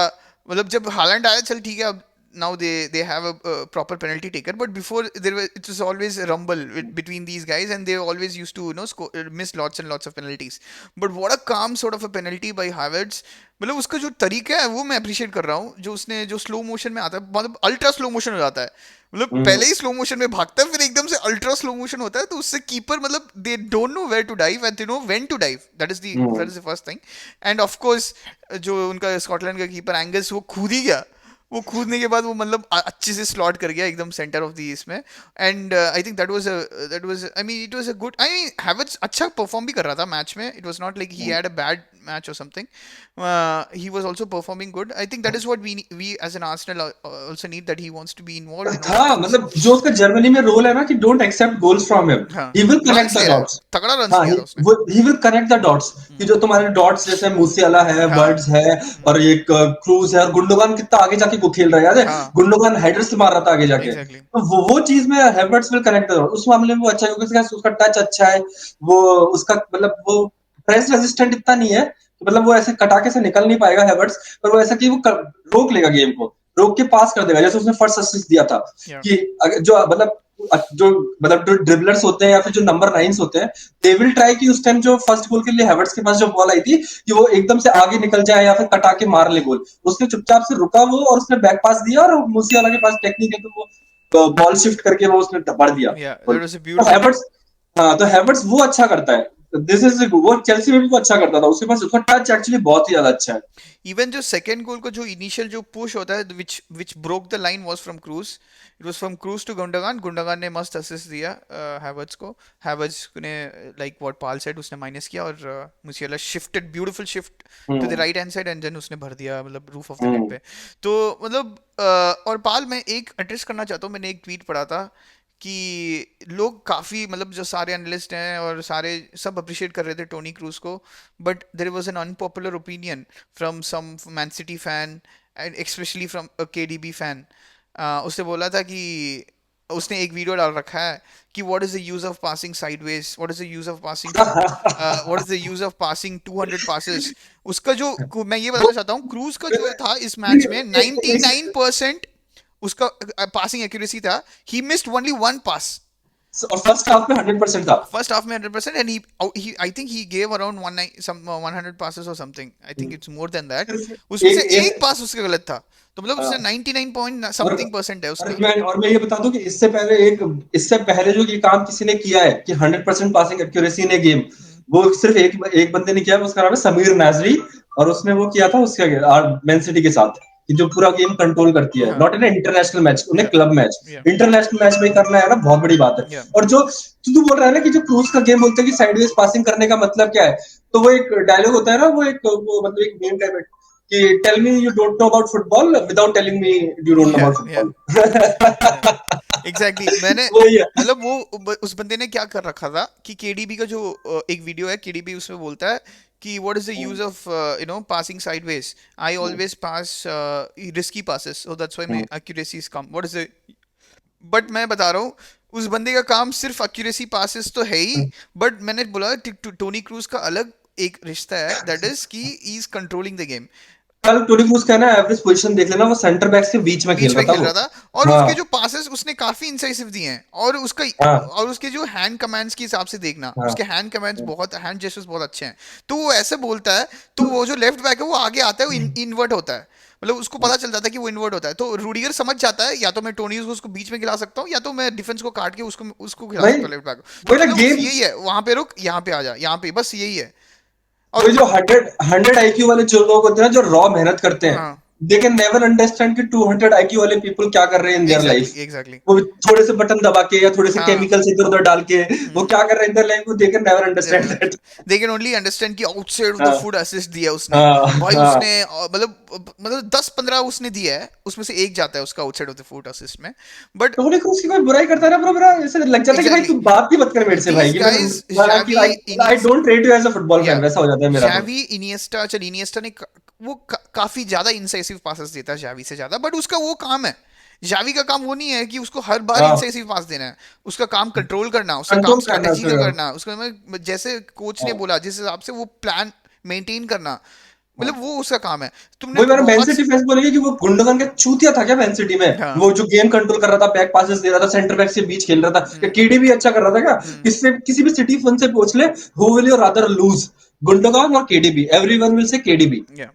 मतलब जब हालैंड आया, चल ठीक है, अब now they have a proper penalty taker, but before there was, it was always a rumble between these guys, and they always used to score, miss lots and lots of penalties. But what a calm sort of a penalty by Havertz। मतलब उसका जो तरीका है वो मैं appreciate कर रहा हूँ, जो उसने जो स्लो मोशन में आता है, मतलब अल्ट्रा स्लो मोशन हो जाता है, मतलब हम्म पहले ही स्लो मोशन में भागता है, फिर एकदम से अल्ट्रा स्लो मोशन होता है, तो उससे कीपर मतलब they don't know where to dive and they know when to dive, that hmm is the first thing. And of course जो उनका स्कॉटलैंड का कीपर एंगस, वो कूद ही गया। वो कूदने के बाद वो मतलब अच्छे से स्लॉट कर गया एकदम सेंटर ऑफ दी इसमें। And I think that was I mean it was a good, I mean Havertz अच्छा परफॉर्म भी कर रहा था मैच में, it was not like he had a bad match और something. He was also performing good. I think that is what we as an Arsenal also need, that he wants to be involved in all था, the things. मतलब जो उसका Germany में role है ना, कि don't accept goals from him, हाँ, he will connect runs the ले रहा है, डॉट्स। तगड़ा रन्स हाँ लिया था उसने। ही विल कनेक्ट द डॉट्स, कि हम्म, जो तुम्हारे डॉट्स जैसे मूसियाला है, हाँ, वर्ड्स है, और हम्म, एक क्रूज है, और गुंडोगान कितना आगे जाके को खेल रहा है, याद है हाँ, गुंडोगान हेडर से मार रहा था आगे जाके। एग्जैक्टली, तो वो चीज में हेवर्ट्स विल कनेक्ट द डॉट्स, उस मामले में वो अच्छा है, क्योंकि उसका टच अच्छा है, वो उसका मतलब वो प्रेस रेजिस्टेंट इतना नहीं है, तो मतलब वो ऐसे कटाके से निकल नहीं पाएगा हेवर्ट्स, पर वो ऐसा कि वो रोक लेगा गेम को, रोक के पास कर देगा, जैसे उसने फर्स्ट असिस्ट दिया था, या, कि जो ड्रिबलर्स होते हैं या फिर जो नंबर 9 होते हैं, दे विल ट्राई कि उस टाइम जो फर्स्ट गोल के लिए हेवर्ट्स के पास जो बॉल आई थी, कि वो एकदम से आगे निकल जाए या फिर कटा के मार ले गोल। उसने चुपचाप से रुका वो, और उसने बैक पास दिया, और मूसियाला के पास टेक्निक है, तो वो बॉल शिफ्ट करके वो उसने भर दिया या, गोल। दैट वाज अ तो ब्यूटीफुल। हेवर्ट्स, हाँ तो हेवर्ट्स वो अच्छा करता है, दिस इज वो चेल्सी में भी वो अच्छा करता था, उसके पास उसका टच एक्चुअली बहुत ही ज्यादा अच्छा है। इवन जो सेकंड गोल को जो इनिशियल जो पुश होता है which broke the line was from Kroos, it was from Kroos to Gundogan, Gundogan ने मस्त असिस्ट दिया हैवर्ट्ज को, हैवर्ट्ज ने लाइक व्हाट पाल सेड उसने माइनस किया, और Musiala shifted beautiful shift to the hmm. Right hand side and then उसने भर दिया मतलब roof of the net hmm. पे। तो मतलब और पाल मैं एक एड्रेस करना चाहता हूँ, मैंने एक ट्वीट पढ़ा था कि लोग काफ़ी मतलब जो सारे एनालिस्ट हैं और सारे सब अप्रिशिएट कर रहे थे टोनी क्रूज को, but there was an unpopular opinion from some Man City fan and specially from a KDB fan. उसने बोला था कि उसने एक वीडियो डाल रखा है कि what is the use of passing sideways, what is the use of passing what is the use of passing 200 passes. उसका जो मैं ये बताना चाहता हूँ, क्रूज का जो था इस मैच में 99% उसका पासिंग एक्यूरेसी था, he missed only one pass और फर्स्ट हाफ में 100% था। फर्स्ट हाफ में 100%, and he I think he gave around 100 passes और something, I think it's more than that, सिर्फ उसमें से एक एक एक पास उसका गलत था, तो मतलब उसने हाँ। 99 पॉइंट और समथिंग परसेंट है उसकी। मैं ये बता दूं कि इससे पहले जो ये काम किसी ने किया है कि 100% passing accuracy in A game, वो सिर्फ एक बंदे ने किया है, उसका नाम है समीर नाजरी। और उसने वो किया था उसके मैन सिटी के साथ, कि जो पूरा गेम कंट्रोल करती है, हाँ नॉट इन इंटरनेशनल मैच, उन्हें या क्लब मैच। या इंटरनेशनल मैच में करना है ना, बहुत बड़ी बात है। या और जो तू बोल रहा है ना कि जो क्रूज का गेम बोलते हैं कि साइडवेज पासिंग करने का मतलब क्या है, तो वो एक डायलॉग होता है ना, वो मतलब एक गेम टाइप है कि tell me you don't know about football without telling me you don't know या अबाउट या फुटबॉल। एग्जैक्टली मैंने वही है। मतलब उस बंदे ने क्या कर रखा था कि केडीबी का जो एक वीडियो है, केडीबी उसमें बोलता है कि what is the use of passing sideways, I always pass risky passes so that's why my accuracy is come, what is the, but मैं बता रहा हूँ उस बंदे का काम सिर्फ एक्यूरेसी पासेस तो है ही, बट मैंने बोला टोनी क्रूज का अलग एक रिश्ता है, दैट इज कि he is controlling the game, कल टोनी क्रूज का ना एवरेज पोजीशन देख लेना, वो सेंटर बैक के बीच में खेल बीच रहा में था खेल वो। रहा था, और हाँ। उसके जो पासेस उसने काफी इंसाइसिव दिए हैं, और उसका हाँ। और उसके जो हैंड कमांड्स के हिसाब से देखना, हाँ। उसके हैंड कमांड्स बहुत, हैंड जेस्चर्स बहुत अच्छे हैं, तो वो ऐसे बोलता है, तो वो जो लेफ्ट बैक है वो आगे आता है, वो इन्वर्ट होता है, मतलब उसको पता चल जाता है कि वो इन्वर्ट होता है, तो रूडिगर समझ जाता है या तो मैं टोनी को उसको बीच में खिला सकता हूँ, या तो मैं डिफेंस को काट के उसको उसको खिला भाई सकता हूँ लेफ्ट बैक को, तो वही ना मतलब बस गेम, यही है, वहां पे रुक यहाँ पे आ जा, यहाँ पे बस यही है। और वही जो 100 आईक्यू वाले जो लोग होते हैं ना, जो रॉ मेहनत करते हैं, हाँ दे कैन नेवर अंडरस्टैंड कि 200 आईक्यू वाले पीपल क्या कर रहे हैं in their exactly life. Exactly वो थोड़े से बटन दबा के या थोड़े से हाँ केमिकल्स इधर उधर डाल के वो हम्म, क्या कर रहे हैं इन देयर लाइफ, वो they can never understand never that. understand. They can only understand कि आउटसाइड ऑफ द हाँ। फुट असिस्ट दिया उसने, हाँ। भाई हाँ। उसने मतलब 10-15 उसने दिया है, उसमें से एक जाता है उसका outside of the foot assist में, बट टोनी क्रूज की कोई बुराई करता है ना, पूरा ऐसे लग जाता है कि भाई एग्जैक्टली तू बात ही मत कर मेरे से भाई, दीज कि गाइज कि Xavi I don't rate you as a football या फैन, वैसा हो जाता है मेरा तो। जावी इनिएस्टा, चल इनिएस्टा ने वो काफी ज्यादा इंसाइसिव पासेस देता है जावी से ज्यादा, बट उसका वो काम है, जावी का काम वो नहीं है कि उसको हर बार हाँ। इंसाइसिव पास देना है, उसका काम कंट्रोल करना, उसका काम कंट्रोल करना स्ट्रेटेजी का उसका। करना, उसका जैसे कोच ने हाँ। बोला जिस हिसाब से वो प्लान मेंटेन करना, हाँ। मतलब वो उसका काम है। तुमने वही मेरा मैन बहुत सिटी फैंस बोलेंगे कि वो गुंडोगन का चूतिया था क्या मैन सिटी में, हाँ वो जो गेम कंट्रोल कर रहा था, बैक पासेस दे रहा था, सेंटर बैक से बीच खेल रहा था, क्या हम्म केडी भी अच्छा कर रहा था क्या? हम्म किससे किसी भी सिटी फन से पूछ ले, who will you rather lose, Gundogan और KDB, everyone will say KDB. या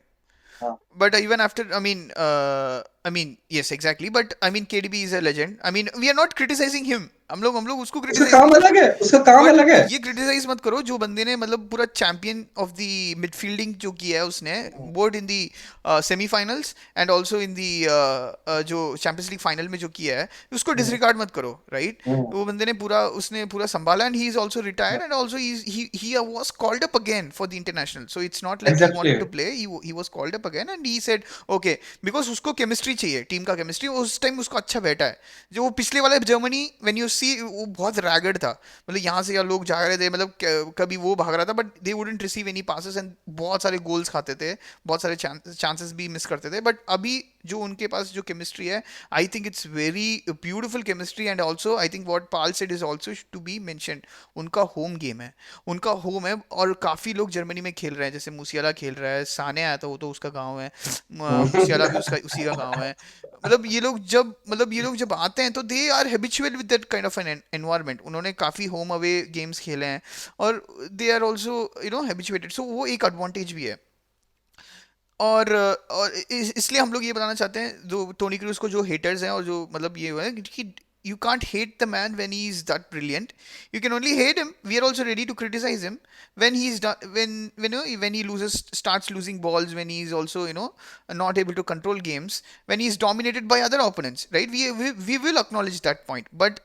हाँ। but even after I mean yes exactly, but I mean KDB is a legend, I mean we are not criticizing him, हम लोग उसको उसका criticise काम नहीं, अलग है, उसका काम बट अलग है। ये क्रिटिसाइज मत करो जो बंदे ने मतलब पूरा चैंपियन ऑफ द मिडफील्डिंग जो किया है उसने, both in the semifinals and also in the जो चैंपियंस लीग फाइनल में जो किया है, उसको डिसरिगार्ड मत करो, राइट? वो बंदे ने पूरा उसने पूरा संभाला, and he is also retired, and also he was called up again for the international, so it's not like he exactly. Wanted to play, he was called up again and he said okay, because उसको chemistry चाहिए, team का chemistry उस time उसको अच्छा बैठा है, जो वो पिछले वाले जर्मनी व्हेन यू सी वो बहुत रैगड था, मतलब यहाँ से यहाँ लोग जा रहे थे, मतलब कभी वो भाग रहा था, but they wouldn't receive any passes and बहुत सारे गोल्स खाते थे, बहुत सारे चांसेस भी मिस करते थे, बट अभी जो उनके पास जो केमिस्ट्री है, I think it's very beautiful chemistry, and also I think what Pal said is also to be mentioned, उनका होम गेम है, उनका होम है, और काफ़ी लोग जर्मनी में खेल रहे हैं, जैसे मूसियाला खेल रहा है, साने आया था वो तो उसका गांव है, मूसियाला भी उसका उसी का गांव है, मतलब ये लोग जब आते हैं तो they are habitual with that kind of an environment, उन्होंने काफ़ी होम अवे गेम्स खेले हैं, और they are also habituated, so वो एक एडवांटेज भी है। और इसलिए हम लोग ये बताना चाहते हैं जो टोनी क्रूज को जो हेटर्स हैं और जो मतलब ये हुआ है कि you can't hate the man when he's that brilliant. You can only hate him. We are also ready to criticize him when he's done, when you know, when he loses, starts losing balls, when he's also, you know, not able to control games, when he's dominated by other opponents, right? We will acknowledge that point. But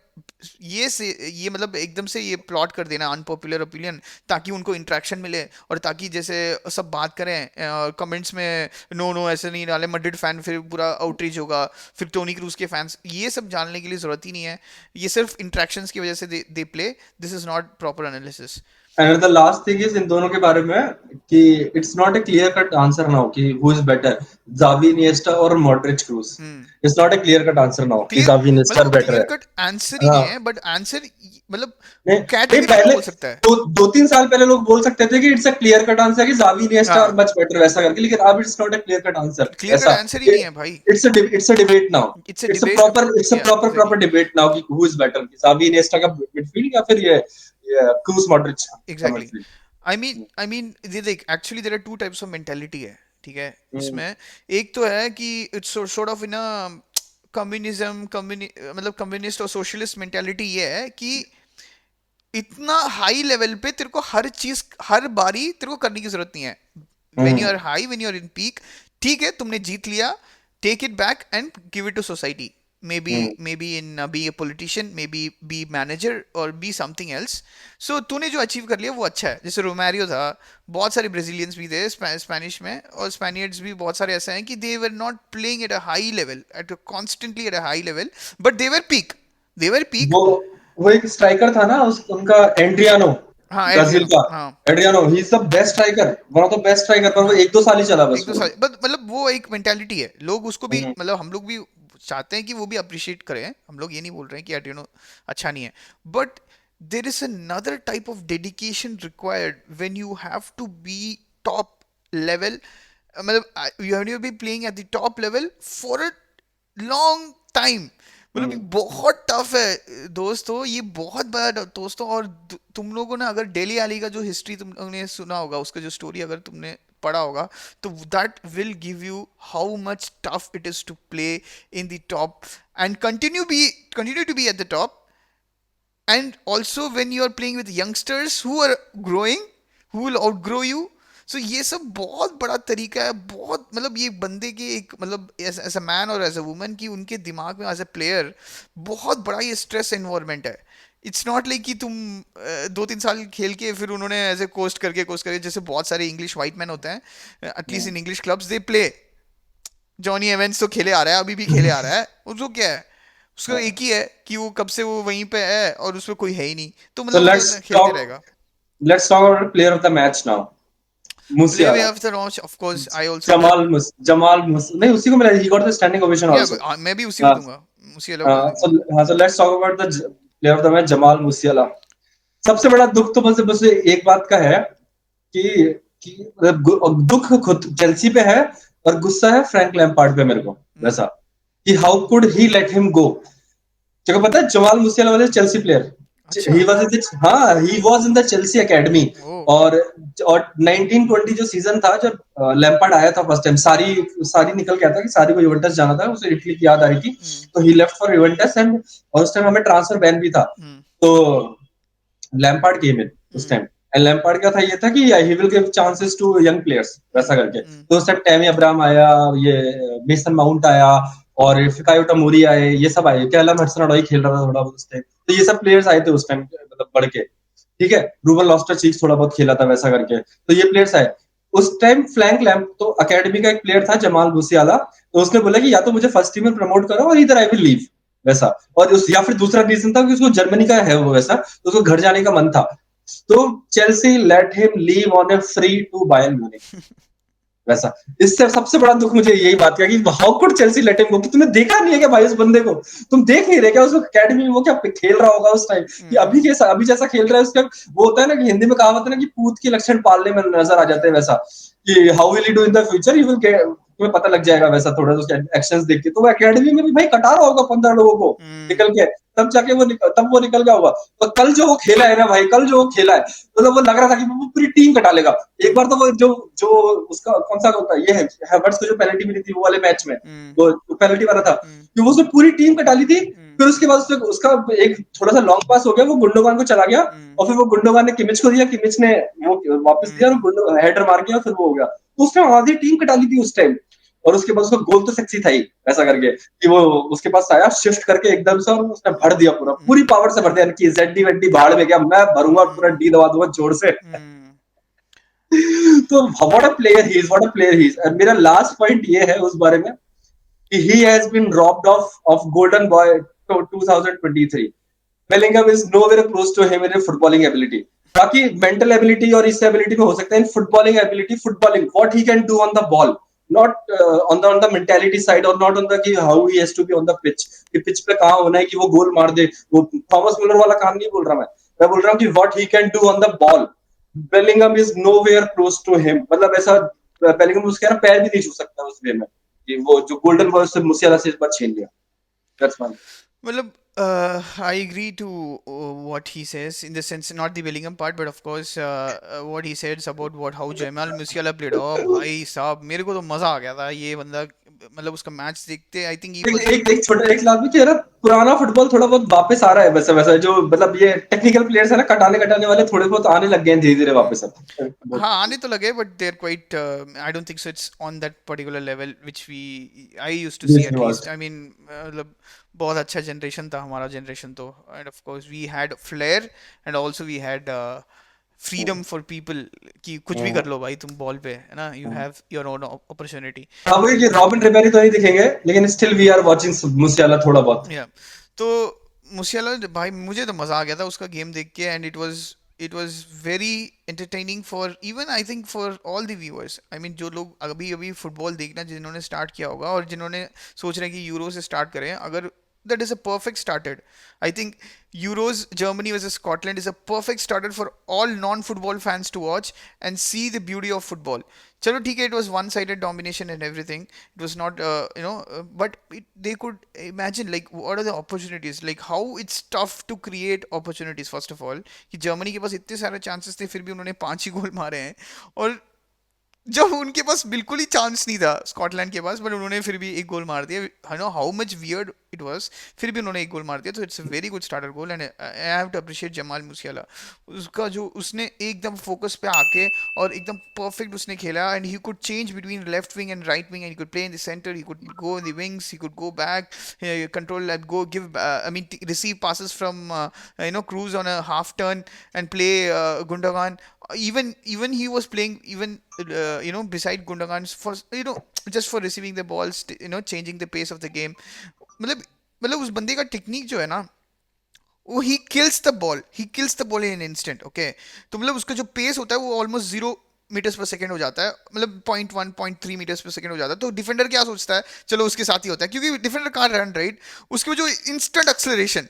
ये मतलब एकदम से ये plot कर देना unpopular opinion ताकि उनको interaction मिले, और ताकि जैसे सब बात करें कमेंट्स में, नो नो ऐसे नहीं डाले, मड्रिड फैन फिर पूरा आउटरीच होगा, फिर टोनी क्रूज के फैंस, ये सब जानने के लिए जरूरत ही नहीं है। ये सिर्फ इंट्रैक्शंस की वजह से they play, this is not proper analysis. And the last thing is इन दोनों के बारे में कि it's not a clear cut answer now कि who is better, Xavi Iniesta और Modric Kroos. It's not a clear cut answer now कि clear Xavi Iniesta मतलब वो बेटर क्लियर है। कट आंसर ही नहीं हाँ, है, बट आंसर मतलब नहीं नहीं, कैटेगरी में पहले बोल सकता है। दो तीन साल पहले लोग बोल सकते थे कि it's a clear cut answer कि जावी इनिएस्टा और हाँ, मच बेटर वैसा करके, लेकिन अब it's not a clear cut answer clear cut ऐसा। आंसर ही नहीं है भाई। It's a debate now. It's a it's a debate, proper it's a yeah proper exactly proper debate now कि हु इज बेटर, कि जावी इनिएस्टा का midfield या फिर ये क्रूज मॉड्रिच का एग्जैक्टली। मिडफील्ड। आई मीन ये देख, actually there are two types of mentality है, ठीक है इसमें। एक तो है कि it's sort of in a communism, मतलब कम्युनिस्ट और सोशलिस्ट मेंटालिटी ये है कि इतना हाई लेवल पे तेरे को हर चीज हर बारी तेरे को करने की जरूरत नहीं है। When you are high, when you are in peak, ठीक है तुमने जीत लिया, take it back and give it to society. maybe in be a politician, maybe be manager or be something else. So तूने जो अचीव कर लिया वो अच्छा है। जैसे रोमारियो था, बहुत सारे ब्राजीलियंस भी थे स्पेनिश में, और स्पेनियर्ड्स भी बहुत सारे ऐसे हैं कि they were not playing at a high level, at constantly at a high level, but they were peak. वो एक स्ट्राइकर था ना उनका एंड्रियानो, हाँ ब्राजील एड्रियनो, का। हाँ Adriano he is the best striker, one of the best striker, पर वो हाँ। एक दो साल ही चला एक बस दो वो। साल, बट मतलब वो एक मेंटालिटी है, लोग उसको भी हम्म, मतलब हम लोग भी चाहते हैं कि वो भी अप्रिशिएट करें। हम लोग ये नहीं बोल रहे हैं कि एड्रियनो अच्छा नहीं है, but there is another type of dedication required when you have to be top level. मतलब you have to be playing at the top level for a long time. मतलब ये हम्म, बहुत टफ है दोस्तों, ये बहुत बड़ा दोस्तों। और तुम लोगों ने अगर डेली अली का जो हिस्ट्री तुमने सुना होगा, उसका जो स्टोरी अगर तुमने पढ़ा होगा, तो that will give you how much tough it is to play in the top and continue to be at the top. And also when you are playing with youngsters who are growing, who will outgrow you. So ये सब बहुत बड़ा तरीका है, बहुत मतलब ये बंदे के एक मतलब एज अ मैन और एज अ वुमन की उनके दिमाग में एज अ प्लेयर बहुत बड़ा ये स्ट्रेस एनवायरनमेंट है। इट्स नॉट लाइक कि तुम 2-3 साल खेल के फिर उन्होंने एज ए कोस्ट करके जैसे बहुत सारे इंग्लिश वाइट मैन होते हैं, at least in English clubs they play. Jonny Evans तो खेले आ रहा है, अभी भी खेले आ रहा है, उसको क्या है, उसका एक ही है कि वो कब से वो वहीं पे है और उसमें कोई है ही नहीं, तो so मतलब वो तो खेलते रहेगा। let's talk about player of the match now, play way Musiala। Of the match, of course I also give. नहीं, उसी को मिला, he got the standing ovation या also। मैं भी उसी को हाँ, दूंगा, उसी अलग को दूंगा। so let's talk about the player of the match, Jamal मुसियाला। सबसे बड़ा दुख तो बस एक बात का है कि दुख खुद चेल्सी पे है और गुस्सा है फ्रैंक लैम्पार्ड पे मेरे को, हम्म। वैसा कि how could he let him go. तेरे को पता है जमाल मुसियाला वाले चेल्सी प्लेयर, अच्छा। ही वाज इन द, हाँ he was in the Chelsea academy. Oh. और 1920 जो सीजन था जब लैम्पार्ड आया था फर्स्ट टाइम, सारी सारी निकल गया था कि सारी को यूवेंटस जाना था, उसे इटली की याद आ रही थी, हम्म। तो ही लेफ्ट फॉर यूवेंटस। एंड और उस टाइम हमें ट्रांसफर बैन भी था, हम्म। तो लैम्पार्ड केम इन उस हम्म। टाइम। एंड लैम्पार्ड का था ये था कि he will give chances to young players वैसा करके। हम्म। तो उस टाइम टैमी अब्राहम आया, ये मेसन माउंट आया, और फिकायो टोमोरी आए, ये सब आए, कैलम हडसन ऑडोई खेल रहा था थोड़ा बहुत उस टाइम, तो ये सब प्लेयर्स आए थे उस टाइम मतलब बढ़ के, ठीक है। रूबन लॉफ्टर चीक्स थोड़ा बहुत खेला था वैसा करके, तो ये प्लेयर्स आए उस टाइम। फ्लैंक लैम्प तो अकेडमी का एक प्लेयर था जमाल मुसियाला, तो उसने बोला कि या तो मुझे फर्स्ट टीम में प्रमोट करो और इधर आई विल लीव वैसा। और उस या फिर दूसरा रीजन था कि उसको जर्मनी का है वो वैसा, तो उसको घर जाने का मन था। तो Chelsea let him leave on a free to Bayern Munich वैसा। इससे सबसे बड़ा दुख मुझे यही बात का कि how could Chelsea let him go, कि तुमने देखा नहीं है क्या भाई उस बंदे को, तुम देख नहीं रहे क्या उसको एकेडमी में वो क्या खेल रहा होगा उस टाइम, कि हम्म। अभी जैसा खेल रहा है उसका। वो होता है ना कि हिंदी में कहावत है ना कि पूत के लक्षण पालने में नजर आ जाते हैं वैसा, कि how will he do in the future, you will get, तुम्हें पता लग जाएगा वैसा थोड़ा उसके एक्शंस देख के। तो वो एकेडमी में भी भाई कटा रहा होगा 15 लोगों को हम्म। निकल के, तब वो निकल गया होगा। तो कल जो वो खेला है ना भाई, कल जो वो खेला है, मतलब वो लग रहा था कि वो पूरी टीम कटा लेगा। एक बार तो वो जो जो उसका कौन सा होता है, ये है हैवर्ट्स को जो पेनल्टी मिली थी वो वाले मैच में, हम्म। वो पेनल्टी वाला था, हम्म। कि वो उसने पूरी टीम कटा ली थी। फिर उसके बाद उसका एक थोड़ा सा लॉन्ग पास हो गया, वो गुंडोगान को चला गया, हम्म। और फिर वो गुंडोगान ने किमिच को दिया, किमिच ने वो वापस दिया और गुंडो हेडर मार गया, फिर वो हो गया। तो उसने आधी टीम कटा ली थी उस टाइम। और उसके बाद उसका गोल तो सेक्सी था ही, ऐसा करके कि वो उसके पास आया शिफ्ट करके एकदम से, और उसने भर दिया पूरा, पूरी पावर से भर दिया कि जेडी वेडी भाड़ में गया, मैं भरूंगा पूरा डी दबा दूंगा जोर से। तो what a player he is, what a player he is. मेरा लास्ट पॉइंट ये है उस बारे में कि he has been robbed of golden boy to 2023. Bellingham is nowhere close to him in footballing ability. बाकी मेंटल एबिलिटी और इस एबिलिटी में हो सकता है, in footballing ability, footballing what he can do on the ball, not on the mentality side, और not on the कि how he has to be on the pitch, कि पिच पे कहां होना है कि वो गोल मार दे। वो थॉमस मुलर वाला काम नहीं बोल रहा मैं बोल रहा हूँ कि what he can do on the ball, Bellingham is nowhere close to him. मतलब ऐसा बेलिंगम उसके ना पैर भी नहीं छू सकता उस वे में, कि वो जो गोल्डन बॉय से मुसियाला से इस बार छीन लिया। That's my. मतलब I agree to what he says in the sense, not the Bellingham part, but of course what he says about what how Jamal Musiala played. Oh भाई साहब, मेरे को तो मजा आ गया था ये बंदा, मतलब उसका मैच देखते। आई थिंक ही एक वाज। एक एक छोटा एक लाभ भी कि है ना, पुराना फुटबॉल थोड़ा बहुत वापस आ रहा है, वैसा वैसा जो मतलब ये टेक्निकल प्लेयर्स है ना, कटाने कटाने वाले थोड़े बहुत आने लग गए हैं धीरे धीरे वापस अब। हाँ आने तो लगे, but they are quite, I don't think so it's on that particular level which we I used to see Yes, he at least. was. I mean मतलब बहुत अच्छा जनरेशन था हमारा जनरेशन तो। And of course we had flair and also we had freedom for people कि कुछ भी कर लो भाई तुम बॉल पे, है ना, you have your own opportunity. हाँ वही कि रॉबिन रिबेरी तो नहीं दिखेंगे, लेकिन still we are watching Musiala थोड़ा बहुत। या तो मुसियाला भाई, मुझे तो मजा आ गया था उसका गेम देख के। And it was very entertaining for even I think for all the viewers. I mean जो लोग अभी अभी फुटबॉल देखना जिन्होंने स्टार्ट किया होगा और जिन्होंने सोच रहे हैं कि यूरो से स्टार्ट करें, अगर that is a perfect started. I think Euros Germany versus Scotland is a perfect starter for all non-football fans to watch and see the beauty of football. चलो ठीक है, it was one-sided domination and everything. It was not, but they could imagine like what are the opportunities, like how it's tough to create opportunities. First of all, कि Germany के पास इतने सारे chances थे, फिर भी उन्होंने 5 ही गोल मारे हैं। और जब उनके पास बिल्कुल ही चांस नहीं था स्कॉटलैंड के पास, बट उन्होंने फिर भी एक गोल मार दिया। I know how much weird it was, फिर भी उन्होंने एक गोल मार दिया। तो it's a very good starter goal and I have to appreciate Jamal Musiala. उसका जो उसने एकदम फोकस पे आके और एकदम परफेक्ट उसने खेला, and he could change between left wing and right wing, and he could play in the centre, he could go in the wings, he could go back, control and go give I mean receive passes from Cruz on a half turn and play Gundogan. Even he was playing even beside Gundogan for just for receiving the balls, changing the pace of the game. मतलब मतलब उस बंदे का technique जो है ना, वो he kills the ball in an instant. Okay, तो मतलब उसका जो पेस होता है वो ऑलमोस्ट 0 मीटर्स पर सेकेंड हो जाता है, मतलब 0.1 0.3 मीटर्स पर सेकेंड हो जाता है। तो डिफेंडर क्या सोचता है, चलो उसके साथ ही होता है, क्योंकि डिफेंडर कहाँ रन राइट, उसके जो इंस्टेंट एक्सलरेशन,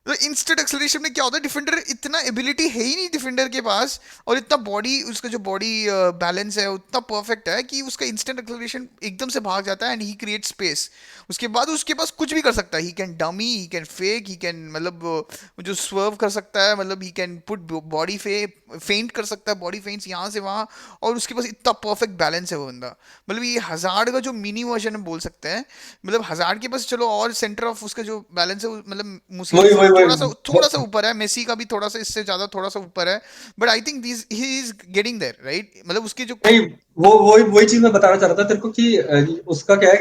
तो इंस्टेंट एक्सलेशन में क्या होता है, डिफेंडर इतना एबिलिटी है ही नहीं डिफेंडर के पास, और इतना बॉडी, उसका जो बॉडी बैलेंस है उतना परफेक्ट है कि उसका इंस्टेंट एक्सलेशन एकदम से भाग जाता है एंड ही क्रिएट स्पेस। उसके बाद उसके पास कुछ भी कर सकता है, he can dummy, he can fake, he can मतलब जो स्वर्व कर सकता है, मतलब ही कैन पुट बॉडी फेंट कर सकता है, बॉडी फेंट्स यहाँ से वहाँ। और उसके पास इतना परफेक्ट बैलेंस है वो बंदा, मतलब ये हजार्ड का जो मिनी वर्जन हम बोल सकते हैं। मतलब हजार्ड के पास चलो और सेंटर ऑफ उसका जो बैलेंस है मतलब मुसियाला वही से वही थोड़ा वही सा ऊपर है, मेसी का भी थोड़ा सा इससे ज्यादा थोड़ा सा ऊपर है। But I think this he is getting there right, मतलब उसके जो नहीं, वो वही वही चीज मैं बताना चाह रहा था तेरे को कि उसका क्या है